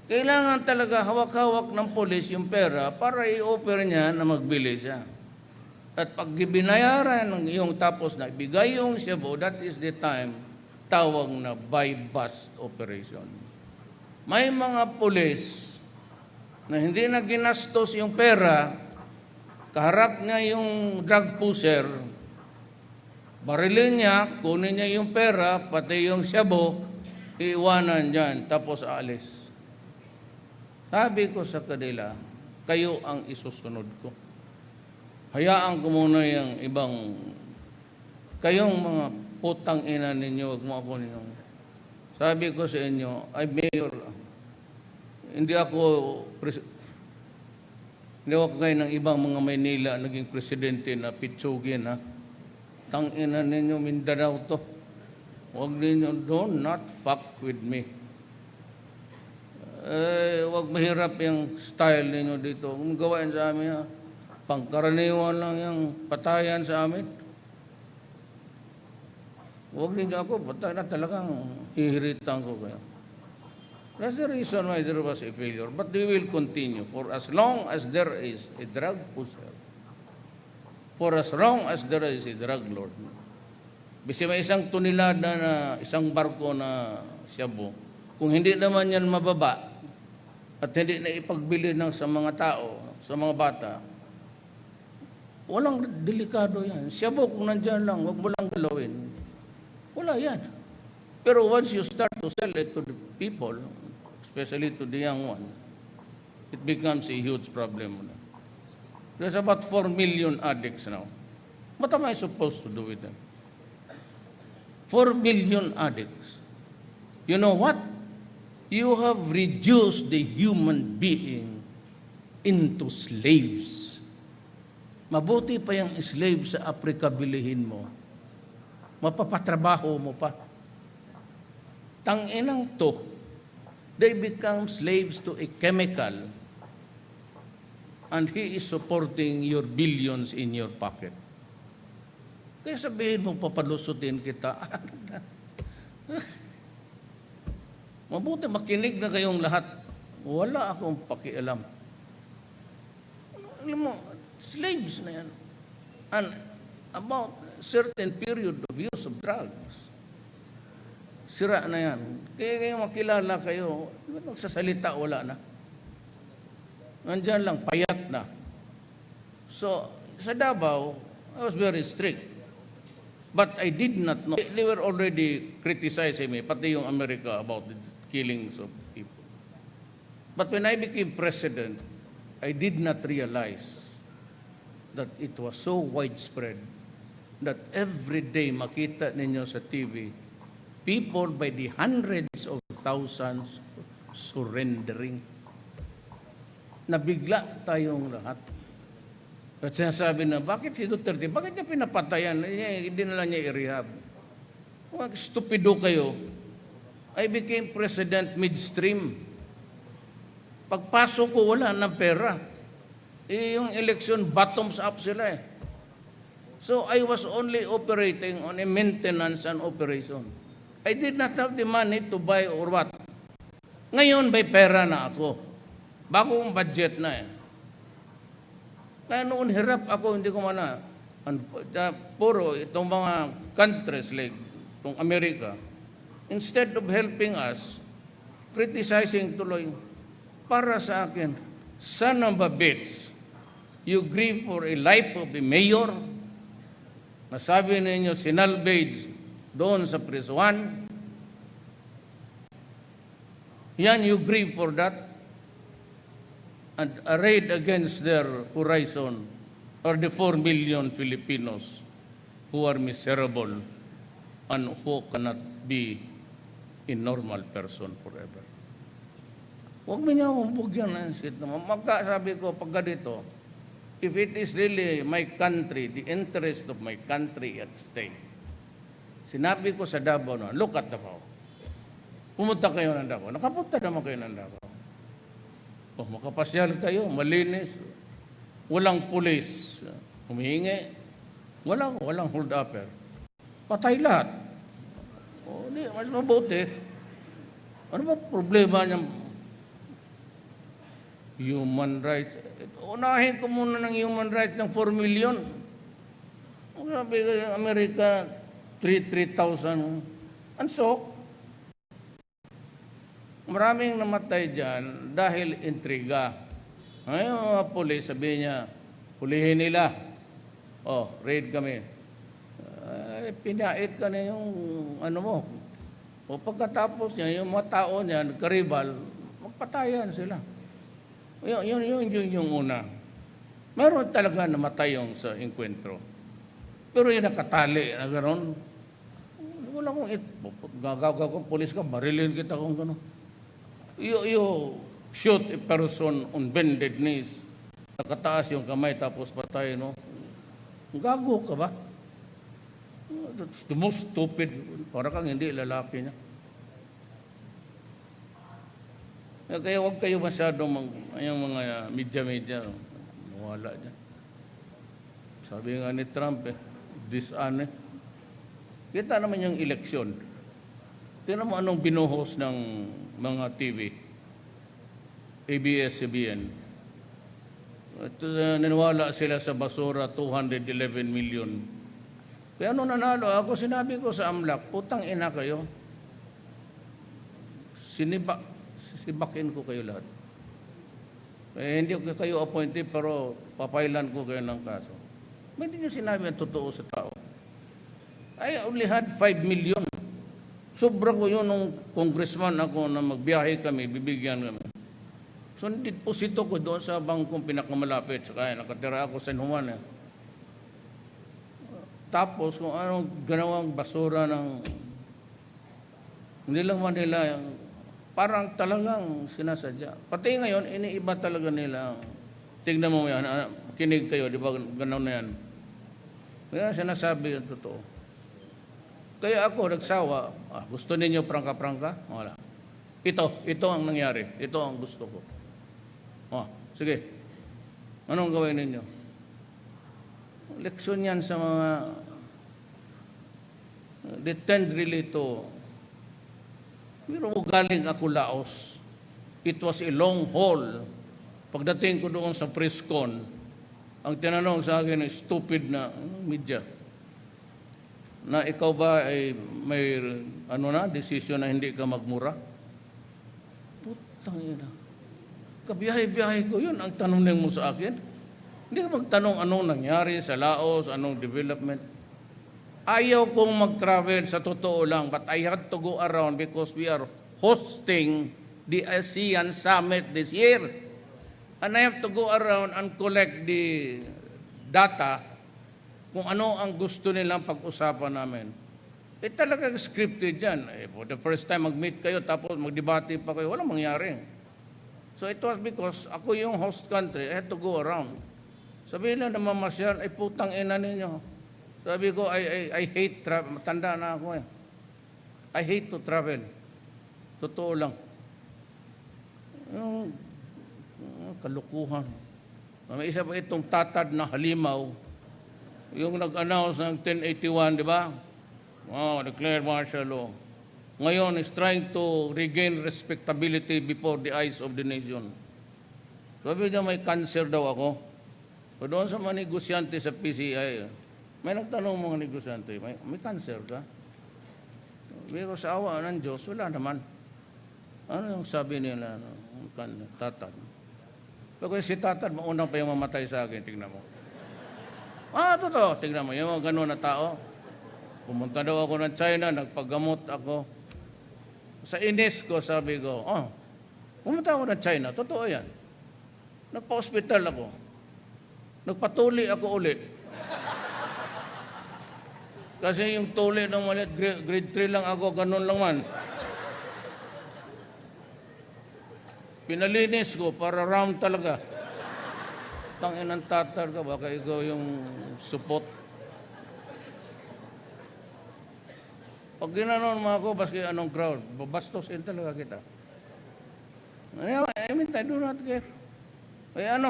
Kailangan talaga hawak-hawak ng polis yung pera para i-offer niya na magbili siya. At pag binayaran yung tapos na ibigay yung shabu, that is the time tawag na buy-bust operation. May mga pulis na hindi na ginastos yung pera, kaharap niya yung drug pusher, barilin niya, kunin niya yung pera, pati yung shabu, iiwanan dyan, tapos aalis. Sabi ko sa kanila, kayo ang isusunod ko. Hayaan ko muna yung ibang, kayong mga putang ina ninyo, wag mo ako ninyo. Sabi ko sa inyo, ay mayor, hindi ako kayo ng ibang mga Maynila naging presidente na pitsugin, ha? Tang ina ninyo, Mindanao to. Huwag ninyo, do not fuck with me. Huwag mahirap yung style ninyo dito. Kung gawain sa amin, ha? Pangkaraniwan lang yung patayan sa amin. Huwag ninyo ako, patay na talagang hihiritan ko kayo. That's the reason why there was a failure. But they will continue for as long as there is a drug pusher. For as long as there is a drug lord. Bisi may isang tunilada na isang barko na shabu. Kung hindi naman yan mababa at hindi na ipagbili sa mga tao, sa mga bata, walang delikado yan. Shabu kung nandyan lang, wag mo lang galawin. Wala yan. Pero once you start to sell it to the people, especially to the young one, it becomes a huge problem. There's about 4 million addicts now. What am I supposed to do with them? 4 million addicts. You know what? You have reduced the human being into slaves. Mabuti pa yung slave sa Africa bilihin mo. Mapapatrabaho mo pa. Tanginang to, they become slaves to a chemical and he is supporting your billions in your pocket. Kaya sabihin mo, papalusutin kita. Mabuti makinig na kayong lahat. Wala akong pakialam. Alam mo, slaves na yan. And about certain period of use of drugs. Sira na yan. Kaya kayo makilala kayo, magsasalita, wala na. Nandyan lang, payat na. So, sa Davao, I was very strict. But I did not know. They were already criticizing me, pati yung America, about the killings of people. But when I became president, I did not realize that it was so widespread that every day makita ninyo sa TV, people by the hundreds of thousands surrendering. Nabigla tayong lahat. At sinasabi na, bakit si Duterte? Bakit niya pinapatayan? Hindi na lang niya i-rehab. Stupido kayo. I became president midstream. Pagpasok ko, wala ng pera. Yung election, bottoms up sila eh. So I was only operating on a maintenance and operation. I did not have the money to buy or what. Ngayon, may pera na ako. Bagong budget na eh. Kaya noon hirap ako, hindi ko puro itong mga countries like itong Amerika, instead of helping us, criticizing tuloy, para sa akin, son of a bitch, you grieve for a life of a mayor, nasabi ninyo sinalvage doon sa prison, yan, you grieve for that, and arrayed against their horizon are the 4 million Filipinos who are miserable and who cannot be a normal person forever. Huwag mo niya akong bugyan ng sit naman. Sabi ko, pag ganito, if it is really my country, the interest of my country at stake, sinabi ko sa Davao na, look at Davao. Pumunta kayo ng Davao. Nakapunta naman kayo ng Davao. Oh, makapasyal kayo, malinis, walang pulis, humihingi, walang hold-upper. Patay lahat. O, mas mabuti. Ano ba problema niyang human rights? Unahin ko muna ng human rights ng 4 million. Sabi ko, Amerika, 3,000. And so, maraming namatay dyan dahil intriga. Ngayon mga polis, sabi niya, hulihin nila. Oh, raid kami. Pinait ka na yung ano mo. O pagkatapos niya, yung mga tao niya, karibal, magpatayan sila. Yung una. Meron talaga namatay yung sa enkwentro. Pero yung nakatali na gano'n, wala kong gagaw kong polis ka, barilin kita kung gano'n. You shoot a person on bended knees, nakataas yung kamay tapos patay, no? Gago ka ba? That's the most stupid. Para kang hindi lalaki niya. Kaya huwag kayo masyadong yung mga media-media, wala dyan. Sabi nga ni Trump, dishonest. Kita naman yung eleksyon. Tingnan mo anong binuhos ng mga TV, ABS-CBN. Naniwala sila sa basura, 211 million. Kaya nung nanalo ako, sinabi ko sa AMLAC, putang ina kayo. Sibakin ko kayo lahat. Hindi ko kayo appointed, pero papailan ko kayo ng kaso. Hindi nyo sinabi ang totoo sa tao. I only had 5 million. Sobra ko yun nung congressman ako na magbiyahe kami, bibigyan kami. So, deposito ko doon sa bangkong pinakamalapit. Saka nakatira ako sa San Juan. Tapos, kung anong ganawang basura ng... Hindi lang Manila, parang talagang sinasadya. Pati ngayon, iniiba talaga nila Tingnan mo yan, kinig kayo, di ba gano'n na yan? Kaya sinasabi yung totoo. Kaya ako nagsawa, gusto ninyo prangka-prangka? Wala. Ito ang nangyari. Ito ang gusto ko. Sige. Anong gawin ninyo? Leksyon yan sa mga they tend really to pero galing ako Laos. It was a long haul. Pagdating ko doon sa press con, ang tinanong sa akin ay stupid na media. Na ikaw ba ay may decision na hindi ka magmura? Putang ina. Kabiyahe-biyahe ko yun ang tanong mo sa akin. Hindi ka magtanong anong nangyari sa Laos, anong development. Ayaw kong mag-travel sa totoo lang, but I had to go around because we are hosting the ASEAN Summit this year. And I have to go around and collect the data kung ano ang gusto nilang pag-usapan namin. Talagang scripted yan. For the first time mag-meet kayo, tapos mag-debate pa kayo, walang mangyari. So it was because ako yung host country, I had to go around. Sabihin lang na mamasyal, ay putang ina ninyo. Sabi ko, I hate travel. Matanda na ako eh. I hate to travel. Totoo lang. Yung kalukuhan. May isa pa itong tatad na halimaw. Yung nag-announce ng 1081, di ba? Declare martial law. Ngayon is trying to regain respectability before the eyes of the nation. Sabi niya may cancer daw ako. So doon sa mga negosyante sa PCI, may nagtanong mga negosyante, may cancer ka? Pero sa awa ng Diyos, wala naman. Ano yung sabi nila, tatad? Pero si tatad, maunang pa yung mamatay sa akin, tignan mo. Totoo, tignan mo, yung mga gano'n na tao. Pumunta daw ako ng China, nagpagamot ako. Sa inis ko, sabi ko, pumunta ako ng China, totoo yan. Nagpa-hospital ako. Nagpatuli ako ulit. Kasi yung tuli ng maliit, grade 3 lang ako, ganun lang man. Pinalinis ko para round talaga. Tangin ng tatar ka, baka ikaw yung supot. Pag ginanon mo ako, baski anong crowd, babastosin talaga kita. I mean, I do not care.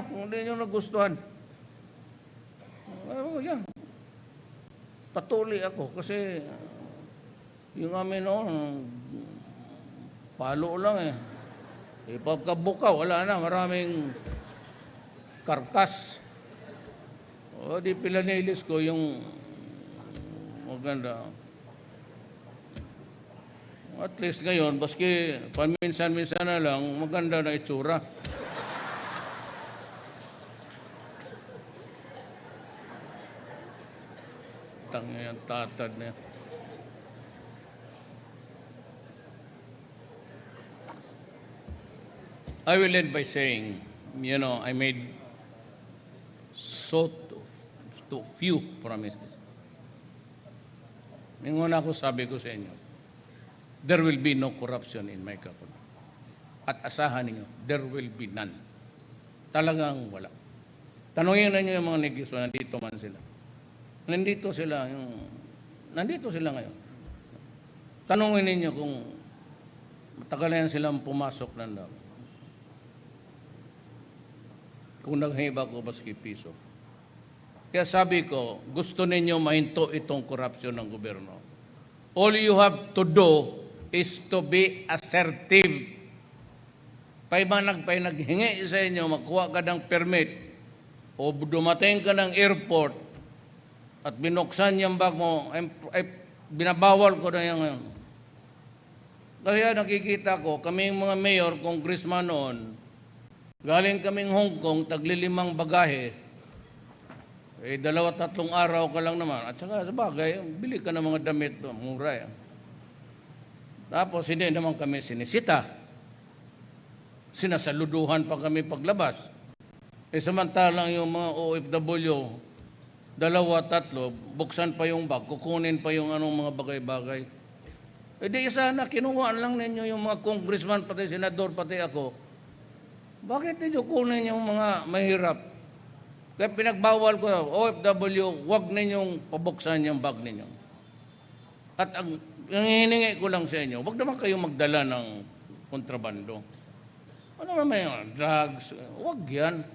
Kung hindi nyo nagustuhan. Yan. Patuloy ako kasi yung amin palo lang eh. Pagkabuka, wala na, maraming karkas. Di pilanilis ko yung maganda. At least ngayon, baski paminsan-minsan na lang, maganda na itsura. Tangin ang tatad niya. I will end by saying, I made so few promises. Mingon ako, sabi ko sa inyo, there will be no corruption in my government. At asahan ninyo, there will be none. Talagang wala. Tanungin ninyo yung mga negosyo, nandito man sila. Nandito sila ngayon. Tanungin ninyo kung matagal na yan silang pumasok ng daw. Kung naghiba ko baski piso. Kaya sabi ko, gusto ninyo mahinto itong korupsyon ng gobyerno. All you have to do is to be assertive. Pay naghingi sa inyo, magkuha ka ng permit o dumating ka ng airport at binuksan yung bag mo, ay binabawal ko na yung. Kaya nakikita ko, kaming mga mayor, congressman noon, galing kaming Hong Kong, taglilimang bagahe, 2-3 araw ka lang naman. At saka sa bagay, bili ka ng mga damit, mura yan. Tapos hindi naman kami sinisita. Sinasaluduhan pa kami paglabas. Samantalang yung mga OFW, 2-3, buksan pa yung bag, kukunin pa yung anong mga bagay-bagay. Di sana, kinuhaan lang ninyo yung mga congressman, pati senador, pati ako. Bakit ninyo kunin yung mga mahirap? Kaya pinagbawal ko, OFW, huwag ninyong pabuksan yung bag ninyo. At ang hiningi ko lang sa inyo, huwag naman kayong magdala ng kontrabando. Ano naman yung drugs? Huwag yan.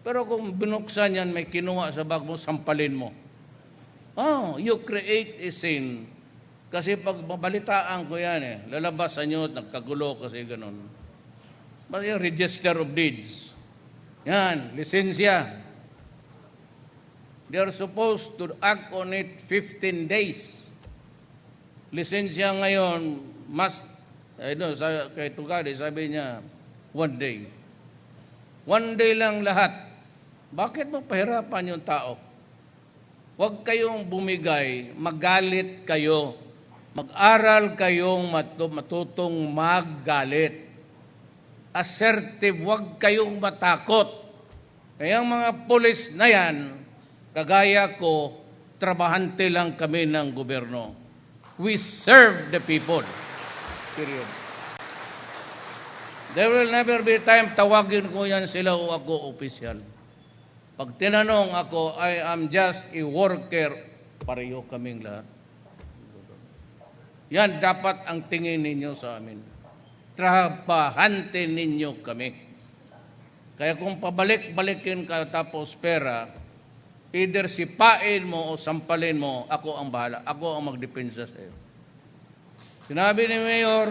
Pero kung binuksan yan, may kinuha sa bag mo, sampalin mo. You create a scene. Kasi pag mabalitaan ko yan lalabas sa inyo, nagkagulo kasi ganun. Basta yung register of deeds. Yan, lisensya. They are supposed to act on it 15 days. Lisensya ngayon, kay Tugade, sabi niya, 1 day. 1 day lang lahat. Bakit mo pahirapan yung tao? Huwag kayong bumigay, magalit kayo. Mag-aral kayong matutong maggalit. Assertive, huwag kayong matakot. Kaya ang mga pulis na yan, kagaya ko, trabahante lang kami ng gobyerno. We serve the people. Period. There will never be time, tawagin ko yan sila o ako opisyal. Pag tinanong ako, I am just a worker, pareho kaming lahat. Yan dapat ang tingin ninyo sa amin. Trabahante ninyo kami. Kaya kung pabalik-balikin ka tapos pera, either sipain mo o sampalin mo, ako ang bahala. Ako ang magdepensa sa iyo. Sinabi ni Mayor,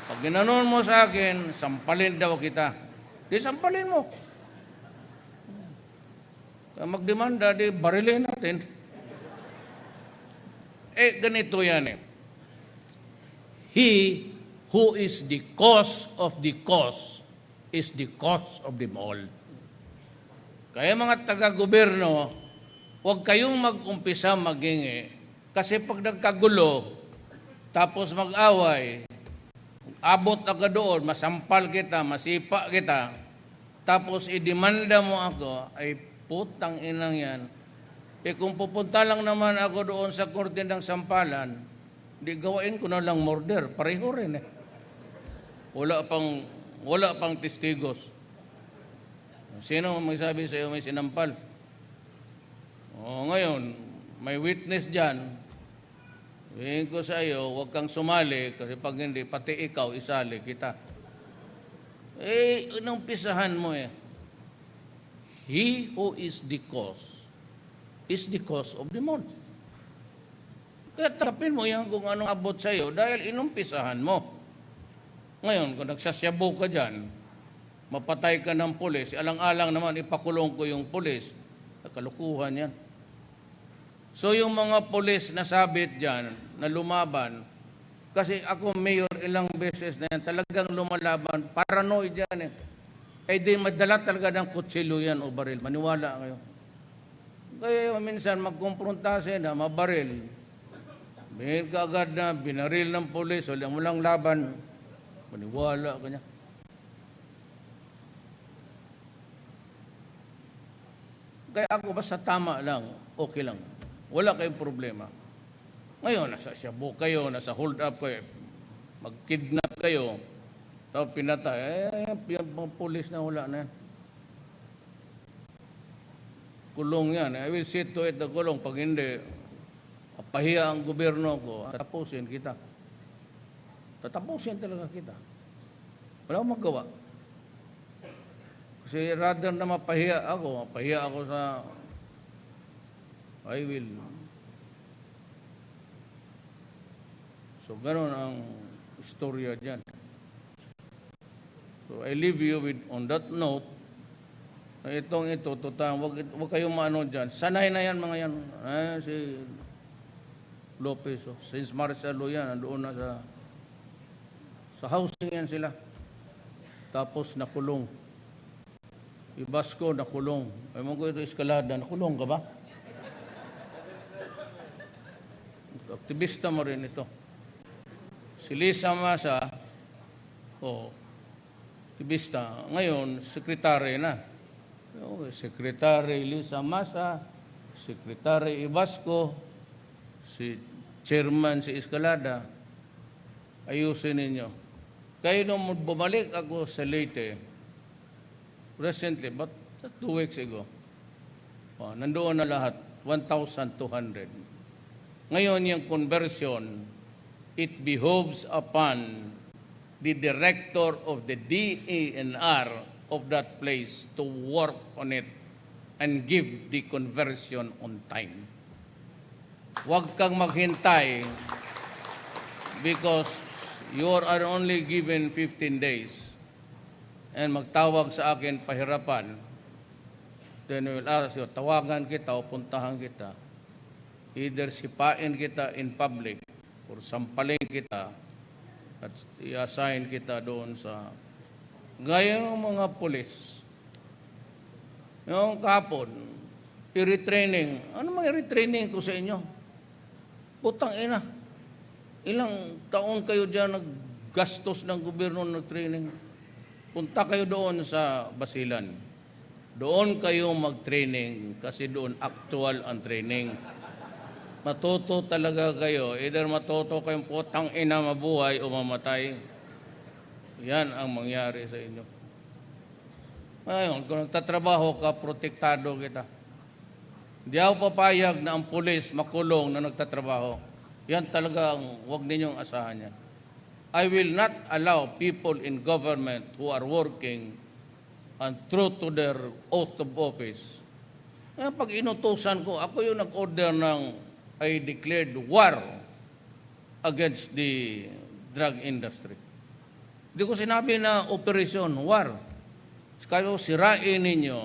pag ginanon mo sa akin, sampalin daw kita. Di sampalin mo. Kaya magdemanda, di barilin natin. Ganito yan He who is the cause of the cause is the cause of them all. Kaya mga taga-gobyerno, huwag kayong mag-umpisa magingi kasi pag nagkagulo, tapos mag-away, abot agad doon, masampal kita, masipa kita, tapos idemanda mo ako, ay putang inang yan. Kung pupunta lang naman ako doon sa korte ng sampalan, di gawain ko na lang murder. Pareho rin Wala pang testigos. Sino magsabi sa iyo may sinampal? Ngayon, may witness dyan. Sabihin ko sa iyo, huwag kang sumali kasi pag hindi, pati ikaw, isali kita. Anong pisahan mo He who is the cause of the month. Kaya tapin mo yan kung anong abot sa iyo dahil inumpisahan mo. Ngayon, kung nagsasyabu ka dyan, mapatay ka ng pulis, alang-alang naman ipakulong ko yung pulis, kalukuhan yan. So yung mga pulis na sabit dyan, na lumaban, kasi ako mayor ilang beses na yan, talagang lumalaban, paranoid yan di madala talaga ng kutsilyo yan o baril. Maniwala kayo. Kaya minsan magkumpronta siya mabaril. Bihil ka agad na binaril ng pulis, walang laban. Maniwala ka niya. Kaya ako basta tama lang, okay lang. Wala kayong problema. Ngayon, nasa shabu kayo, nasa hold up kayo, mag-kidnap kayo, tapos pinatay, yung mga pulis na wala na yan. Kulong yan. I will see to it na kulong. Pag hindi, pahiya ang gobyerno ko, tatapusin kita. Tatapusin talaga kita. Wala akong magawa. Kasi rather na mapahiya ako sa I will. So, ganun ang istorya dyan. So, I leave you with, on that note, ito, tutang, wag kayong maano dyan. Sanay na yan, mga yan. Si Lopez, since Marcelo yan, nandoon na sa housing yan sila. Tapos nakulong. Ibasco nakulong. Ewan ko ito, Escalada, nakulong ka ba? Aktivista mo rin ito. Si Lisa Masa, aktivista. Ngayon, sekretary na. Sekretary Lisa Masa, Sekretary Ibasco, si Chairman si Escalada, ayusin ninyo. Kaya nung bumalik ako sa Leyte, recently, but 2 weeks ago, nandoon na lahat, 1,200. Ngayon, yung conversion, it behoves upon the director of the DENR of that place to work on it and give the conversion on time. Huwag kang maghintay because you are only given 15 days and magtawag sa akin pahirapan, then we will ask you, tawagan kita o puntahan kita. Either sipain kita in public or sampalin kita at i-assign kita doon sa gaya ng mga pulis. Yung kapon, i-retraining. Ano mga i-retraining ko sa inyo? Putang ina. Ilang taon kayo dyan naggastos ng gobyerno ng training? Punta kayo doon sa Basilan. Doon kayo mag-training kasi doon actual ang training. Matuto talaga kayo. Either matuto kayong putang ina mabuhay o mamatay. Yan ang mangyari sa inyo. Ngayon, kung nagtatrabaho ka, protektado kita. Hindi ako papayag na ang pulis makulong na nagtatrabaho. Yan talaga ang huwag ninyong asahan yan. I will not allow people in government who are working and true to their oath of office. Ngayon, pag inutusan ko, ako yung nag-order ng I declared war against the drug industry. Hindi ko sinabi na operation, war. Kaya sirain ninyo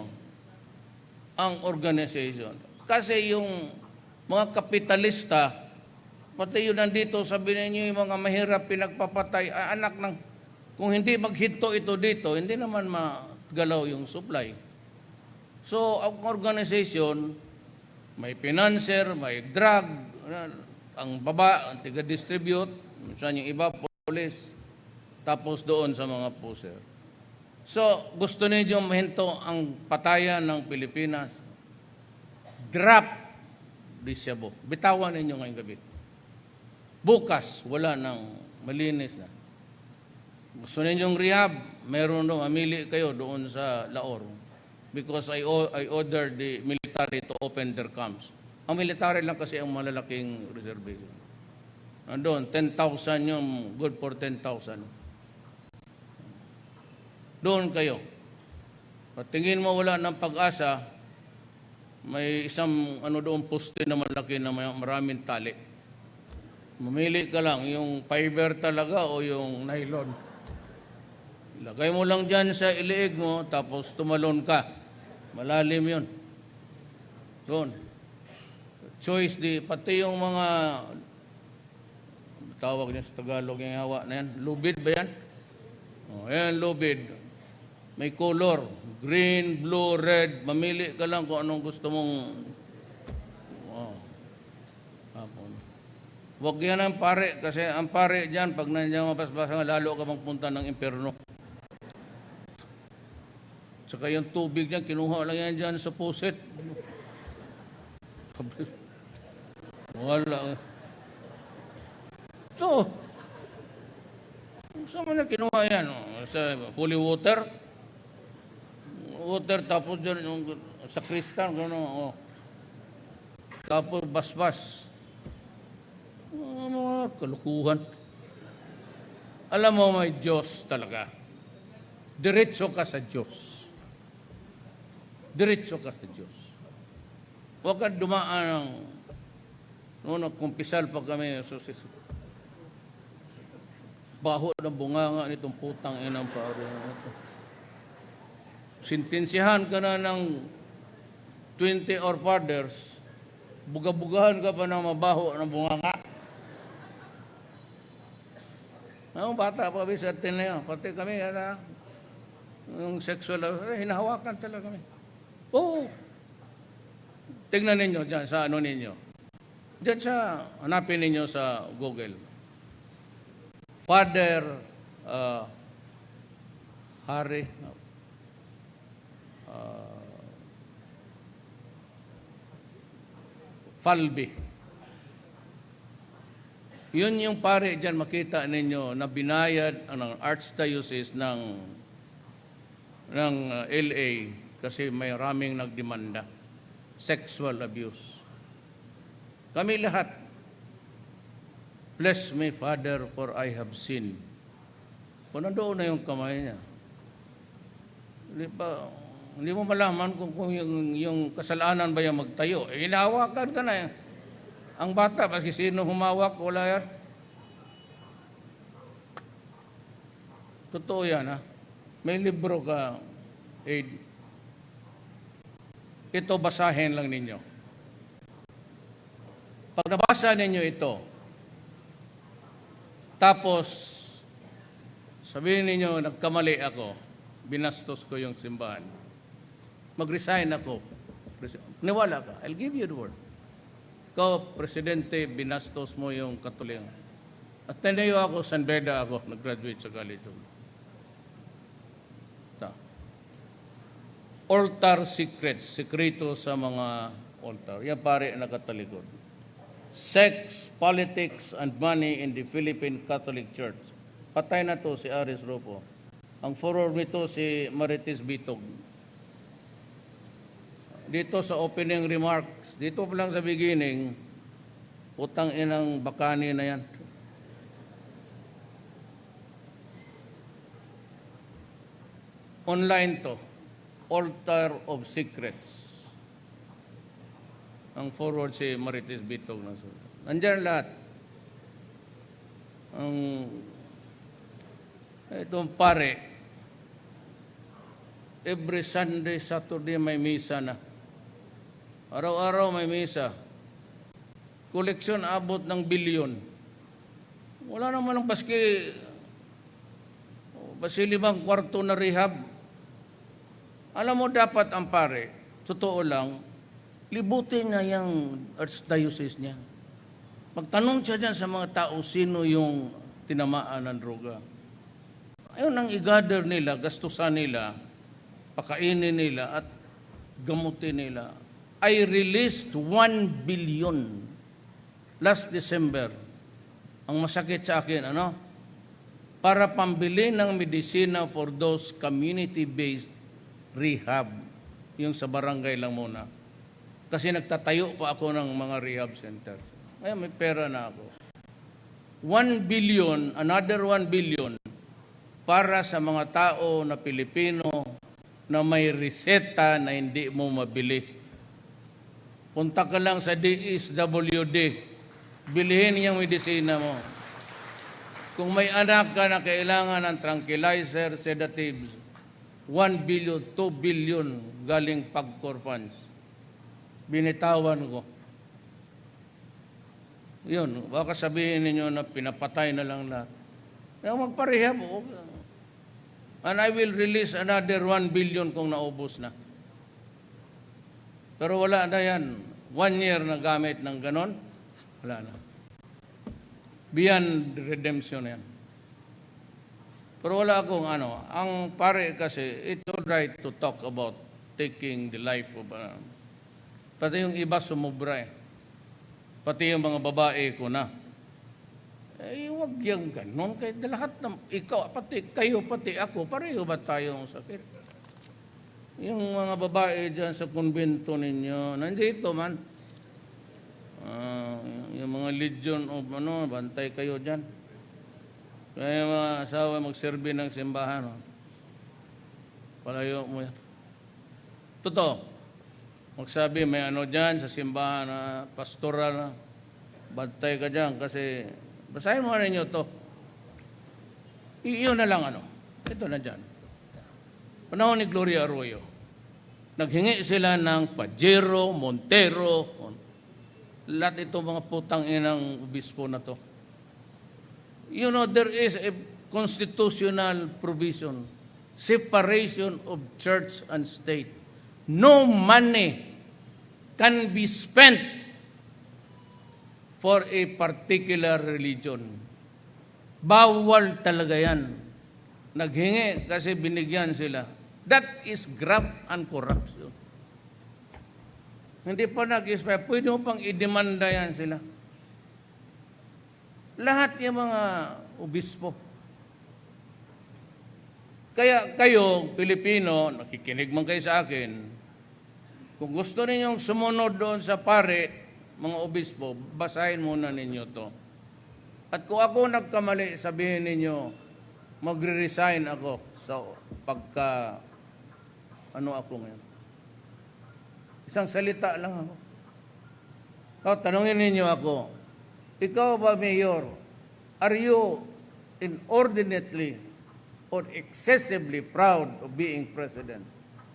ang organization. Kasi yung mga kapitalista, pati yun nandito, sabihin ninyo yung mga mahirap pinagpapatay, anak ng, kung hindi maghinto ito dito, hindi naman magalaw yung supply. So, ang organization, may financer, may drug, ang baba, ang tiga-distribute, saan yung iba, police, tapos doon sa mga pusher. So, gusto ninyo mahinto ang patayan ng Pilipinas, drop this shabu. Bitawan ninyo ngayong gabi. Bukas, wala nang malinis na. Gusto ninyong rehab, meron doon, mamili kayo doon sa Laor. Because I ordered the military to open their camps. Ang military lang kasi ang malalaking reservation. Andun, 10,000 yung good for 10,000. Doon kayo. At tingin mo wala ng pag-asa, may isang doon poste na malaki na maraming tali. Mamili ka lang, yung fiber talaga o yung nylon. Lagay mo lang dyan sa iliig mo, tapos tumalon ka. Malalim yun. Doon. Choice, pati yung mga, tawag niya sa Tagalog yung hawa na yan, lubid ba yan? Ayan, lubid. May color, green, blue, red. Mamili ka lang kung anong gusto mong. Huwag yan ang pare, kasi ang pare dyan, pag nandiyan mapaspasan, lalo ka magpunta ng impyerno. Saka yung tubig niya, kinuha lang yan dyan sa puset. Wala. Ito. Saan mo na kinuha yan? Sa holy water? Water, tapos dyan yung sa kristal, gano'n. Tapos basbas. Mga kalukuhan. Alam mo, may Diyos talaga. Diretso ka sa Diyos. Diretso ka sa Diyos. Huwag ka dumaan ng noong nagkumpisal pa kami, baho ng bunganga nitong putang inang pare. Sintensyahan ka na ng 20 or fathers, buga-bugahan ka pa ng mabaho ng bunganga. Ang bata pa sa atin na yan, pati kami, yung sexual, hinahawakan talaga kami. Oo. Tignan ninyo dyan sa ninyo. Dyan sa, hanapin ninyo sa Google. Father Harry Falby. Yun yung pare dyan, makita ninyo na binayad ang Archdiocese ng LA kasi may raming nagdemanda. Sexual abuse. Kami lahat. Bless me, Father, for I have sinned. Kung nandoon na yung kamay niya. Hindi mo malaman kung yung kasalanan ba yung magtayo. Hinahawakan ka na eh. Ang bata, maski sino humawak, wala yan. Totoo yan, ha? May libro ka, Aid. Ito, basahin lang ninyo. Pag nabasa ninyo ito, tapos, sabihin ninyo, nagkamali ako, binastos ko yung simbahan. Mag-resign ako. Niwala ka, I'll give you the word. Ikaw, Presidente, binastos mo yung Katolik. At tinayo ako, San Beda ako, nag-graduate sa college. Altar secrets, sekreto sa mga altar. Yan pare nakatalikod. Sex, politics, and money in the Philippine Catholic Church. Patay na to si Aris Ropo. Ang forward nito si Marites Bitog. Dito sa opening remarks, dito pa lang sa beginning, utang inang bakani na yan. Online to. Altar of Secrets. Ang forward si Marites Bitog. Nandiyan lahat. Itong pare, every Sunday, Saturday may misa na. Araw-araw may misa. Koleksyon abot ng bilyon. Wala naman ang baski 5 kwarto na rehab. Alam mo, dapat ang pare, totoo lang, libutin niya yung archdiocese niya. Magtanong siya dyan sa mga tao, sino yung tinamaan ng droga. Ayun ang i-gather nila, gastusan nila, pakainin nila, at gamutin nila. I released 1 billion last December. Ang masakit sa akin, para pambili ng medisina for those community-based rehab, yung sa barangay lang muna. Kasi nagtatayo pa ako ng mga rehab center. Ngayon may pera na ako. 1 billion, another 1 billion, para sa mga tao na Pilipino na may reseta na hindi mo mabili. Punta ka lang sa DSWD, bilihin yung medisina mo. Kung may anak ka na kailangan ng tranquilizer, sedatives, 1 billion, 2 billion galing PAGCOR funds. Binitawan ko. Yun, baka sabihin ninyo na pinapatay na lang lahat. Magparehab. And I will release another 1 billion kung naubos na. Pero wala na yan. 1 year na gamit ng ganon, wala na. Beyond redemption yan. Pero wala akong ang pare kasi, it's all right to talk about taking the life of, pati yung iba sumubra eh. Pati yung mga babae ko na. Huwag yung ganon. Kahit lahat ng, ikaw, pati kayo, pati ako, pareho ba tayong sakit? Yung mga babae dyan sa konbento ninyo, nandito man. Yung mga legion of, bantay kayo dyan. Kaya mga asawa magserbi ng simbahan. Palayo mo yan. Totoo. Magsabi may dyan sa simbahan na pastoral na. Bantay ka dyan kasi basahin mo ninyo to. Iyon na lang Ito na dyan. Panahon ni Gloria Arroyo. Naghingi sila ng Pajero, Montero. Lahat itong mga putang inang obispo na to. You know, there is a constitutional provision, separation of church and state. No money can be spent for a particular religion. Bawal talaga yan. Naghingi kasi binigyan sila. That is graft and corruption. Hindi pa nag-expire. Pwede mo pang idemanda yan sila. Lahat yung mga obispo. Kaya kayo, Pilipino, nakikinig man kayo sa akin, kung gusto ninyong sumunod doon sa pare, mga obispo, basahin muna ninyo to. At kung ako nagkamali, sabihin ninyo, magre-resign ako sa ano ako ngayon. Isang salita lang ako. Tanungin ninyo ako, ikaw ba, Mayor, are you inordinately or excessively proud of being president?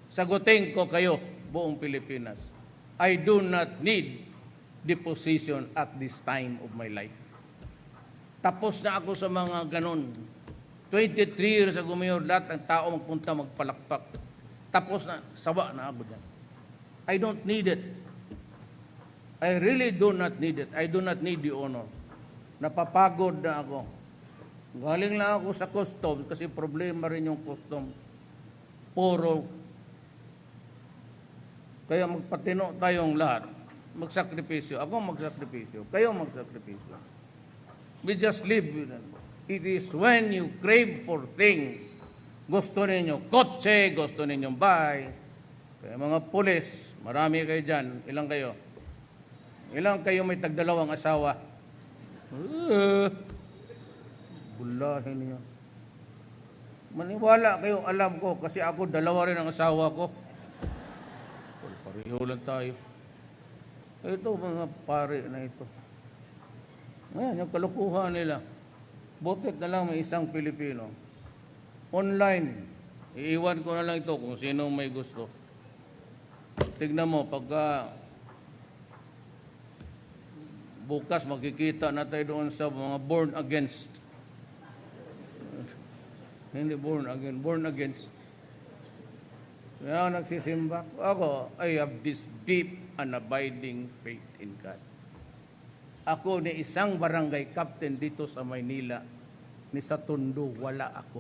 Sagutin ko kayo, buong Pilipinas, I do not need the position at this time of my life. Tapos na ako sa mga ganon. 23 years ago, Mayor, lahat ng tao magpunta magpalakpak. Tapos na, sawa na ako dyan. I don't need it. I really do not need it. I do not need the honor. Napapagod na ako. Galing lang ako sa customs kasi problema rin yung customs. Puro. Kaya magpatino tayong lahat. Magsakripisyo. Ako magsakripisyo. Kayo magsakripisyo. We just live with it. It is when you crave for things. Gusto ninyo kotse, gusto ninyong bahay. Kaya mga pulis, marami kayo dyan. Ilang kayo? Ilang kayo may tagdalawang asawa? Bulahin niyo. Maniwala kayo, alam ko, kasi ako dalawa rin ang asawa ko. Pareho lang tayo. Ito, mga pare na ito. Ngayon, yung kalukuhan nila. Butit na lang may isang Pilipino. Online. Iiwan ko na lang ito kung sino may gusto. Tignan mo, pagka bukas makikita na tayo doon sa mga born against. Hindi born again, born against. Kaya nagsisimba. Ako, I have this deep and abiding faith in God. Ako ni isang barangay captain dito sa Maynila, ni sa Tondo, wala ako.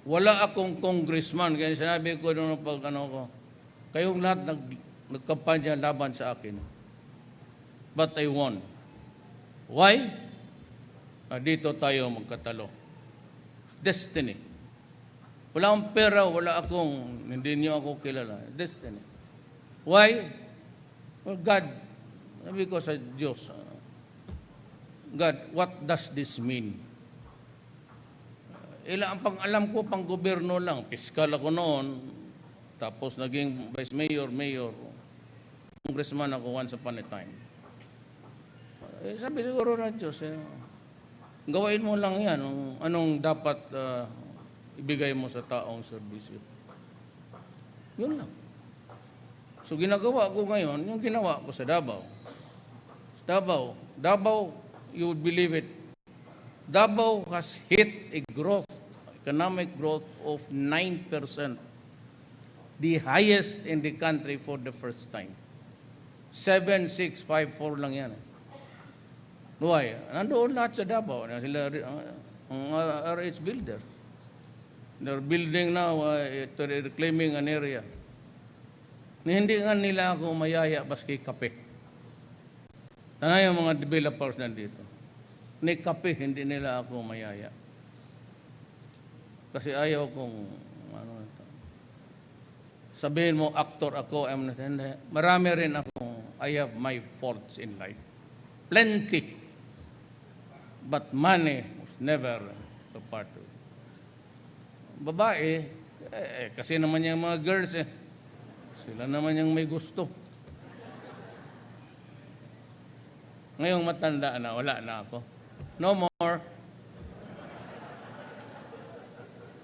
Wala akong congressman. Kaya sinabi ko doon pag ko, kayong lahat nagkampanya laban sa akin. But I won. Why? Dito tayo magkatalo. Destiny. Wala akong pera, hindi niyo ako kilala. Destiny. Why? Well, God, sabi ko sa Diyos, God, what does this mean? Ang pang-alam ko, pang gobyerno lang. Piskal ako noon, tapos naging vice mayor, congressman ako once upon a time. Sabi siguro na Diyos, gawain mo lang yan, anong dapat ibigay mo sa taong serbisyo. Yun lang. So ginagawa ko ngayon, yung ginawa ko sa Davao. Davao, you would believe it, Davao has hit a economic growth of 9%. The highest in the country for the first time. 7,654 lang yan. Why? Nandoon lahat sa Davao. Sila ang RH builder. They're building now, reclaiming an area. Hindi nga nila ako mayaya baski kape. Tanay yung mga developers nandito. Ni kape, hindi nila ako mayaya. Kasi ayaw kong sabihin mo, actor ako, hindi. Marami rin akong, I have my faults in life. Plenty. But money was never a part of it. Babae, kasi naman yung mga girls sila naman yung may gusto. Ngayong matanda na, wala na ako. No more.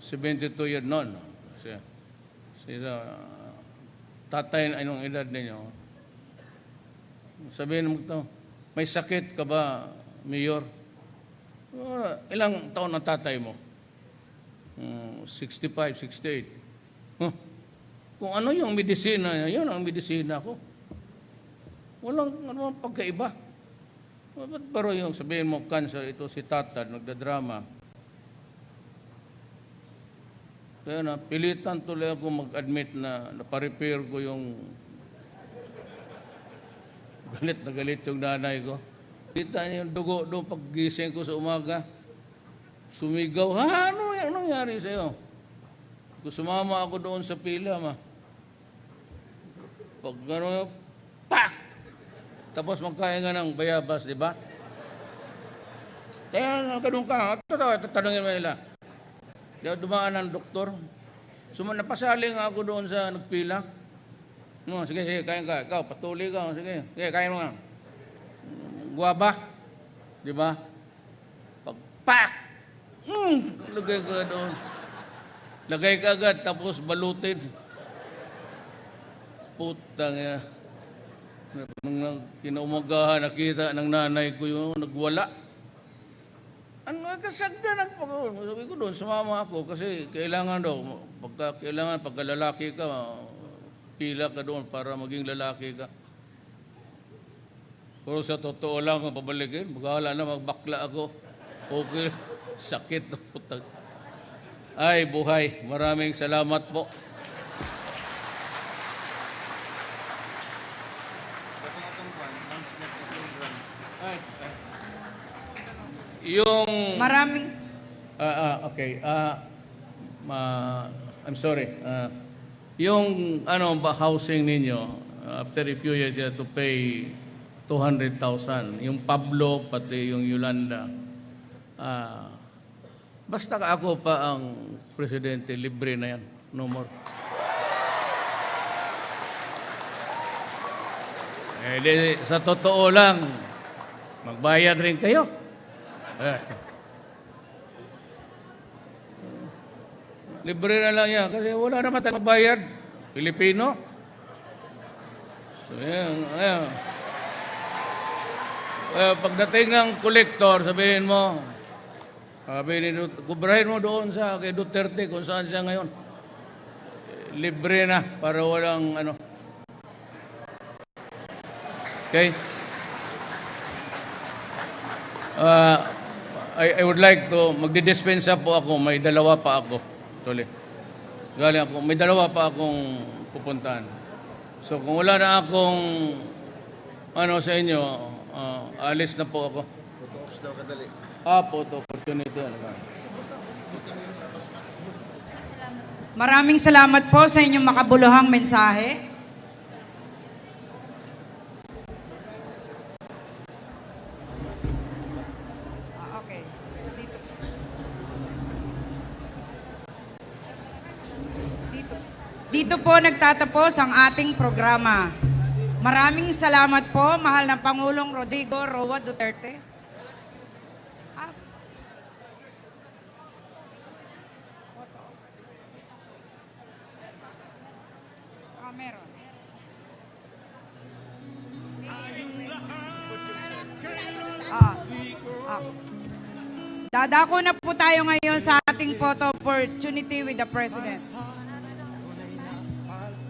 72 years noon. Tatay, anong edad ninyo? Sabihin mo ito, may sakit ka ba, Mayor? Ilang taon ang tatay mo? 65, 68. Kung ano yung medisina niya, yun ang medisina ko. Walang pagkaiba. Pero yung sabihin mo, cancer, ito si Tatad, nagdadrama. Kaya na, pilitan tuloy ako mag-admit na naparepair ko yung Galit na galit yung nanay ko. Kita niyo yung dugo doon paggising ko sa umaga. Sumigaw, ha? Ano nangyari sa'yo? Kung sumama ako doon sa pila, ma. Pag gano'n, pak! Tapos magkain nga ng bayabas, di ba? Kaya ganun ka, tatanungin mo nila. Di ako dumaan ng doktor. Napasali nga ako doon sa nagpila. No, sige, kain ka. Ikaw, patuloy ka. Sige, kain mo nga. Guwaba. Di ba? Pag-pak! Lagay ka doon. Lagay ka agad, tapos balutin. Putang ya. Nung kinaumagahan, nakita ng nanay ko yung nagwala. Ano, kasagdan ako. Sabi ko doon, sumama ako kasi kailangan daw, pagka lalaki ka, pila ka doon para maging lalaki ka. Pero sa totoo lang, pabalikin, maghala na magbakla ako. Okay, sakit na putang. Ay, buhay. Maraming salamat po. Yung... Maraming... okay. I'm sorry. Yung housing ninyo, after a few years, you have to pay 200,000. Yung Pablo, pati yung Yolanda. Basta ako pa ang presidente, libre na yan. No more. Sa totoo lang, magbayad rin kayo. Libre na lang yan kasi wala naman tayong bayad. Pilipino. So, ayan. Pagdating ng kolektor, sabihin mo, kubrahin mo doon sa kay Duterte kung saan siya ngayon. Libre na para walang Okay? I would like to, magdidispensa po ako, may dalawa pa ako. Tuloy. Galing ako, may dalawa pa akong pupuntahan. So kung wala na akong sa inyo, alis na po ako. Photo ops daw kadali. Photo opportunity. Maraming salamat po sa inyong makabuluhang mensahe. Okay. Dito po nagtatapos ang ating programa. Maraming salamat po, mahal na Pangulong Rodrigo Roa Duterte. Meron. Dadako na po tayo ngayon sa ating photo opportunity with the President.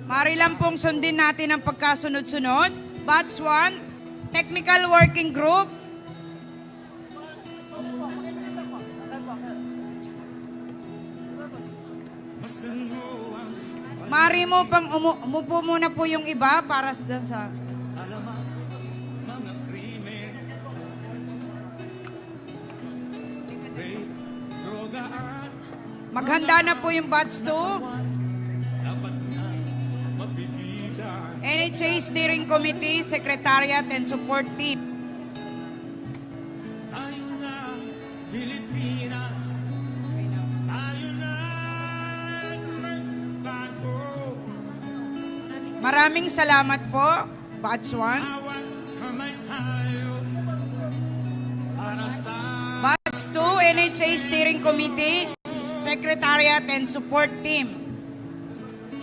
Mari lang pong sundin natin ang pagkasunod-sunod. Batch 1, Technical Working Group. Mari mo pang umupo muna po yung iba para sa... Maghanda na po yung batch 2. NHA Steering Committee, Secretariat and Support Team. Tayo na, Pilipinas. Tayo na, bago. Maraming salamat po, batch 1. Hawak kamay tayo. Para sa Batch 2, NHA Steering Committee, Secretariat and Support Team.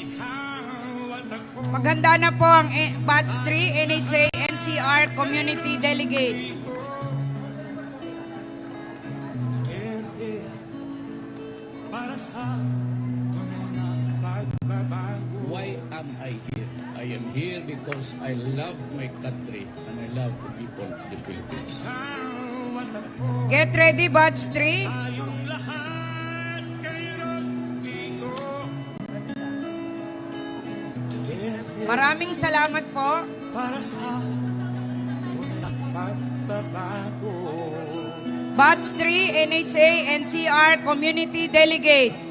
ikaw at ako. Maghanda na po ang batch 3, NHA NCR Community Delegates. Para sa tunay na pagbabago. Why am I here? I am here because I love my country and I love the people of the Philippines. Ikaw at ako. Get ready, batch 3. Tayong lahat kay Rodrigo. Maraming salamat po. Para sa Batch 3 NHA NCR Community Delegates.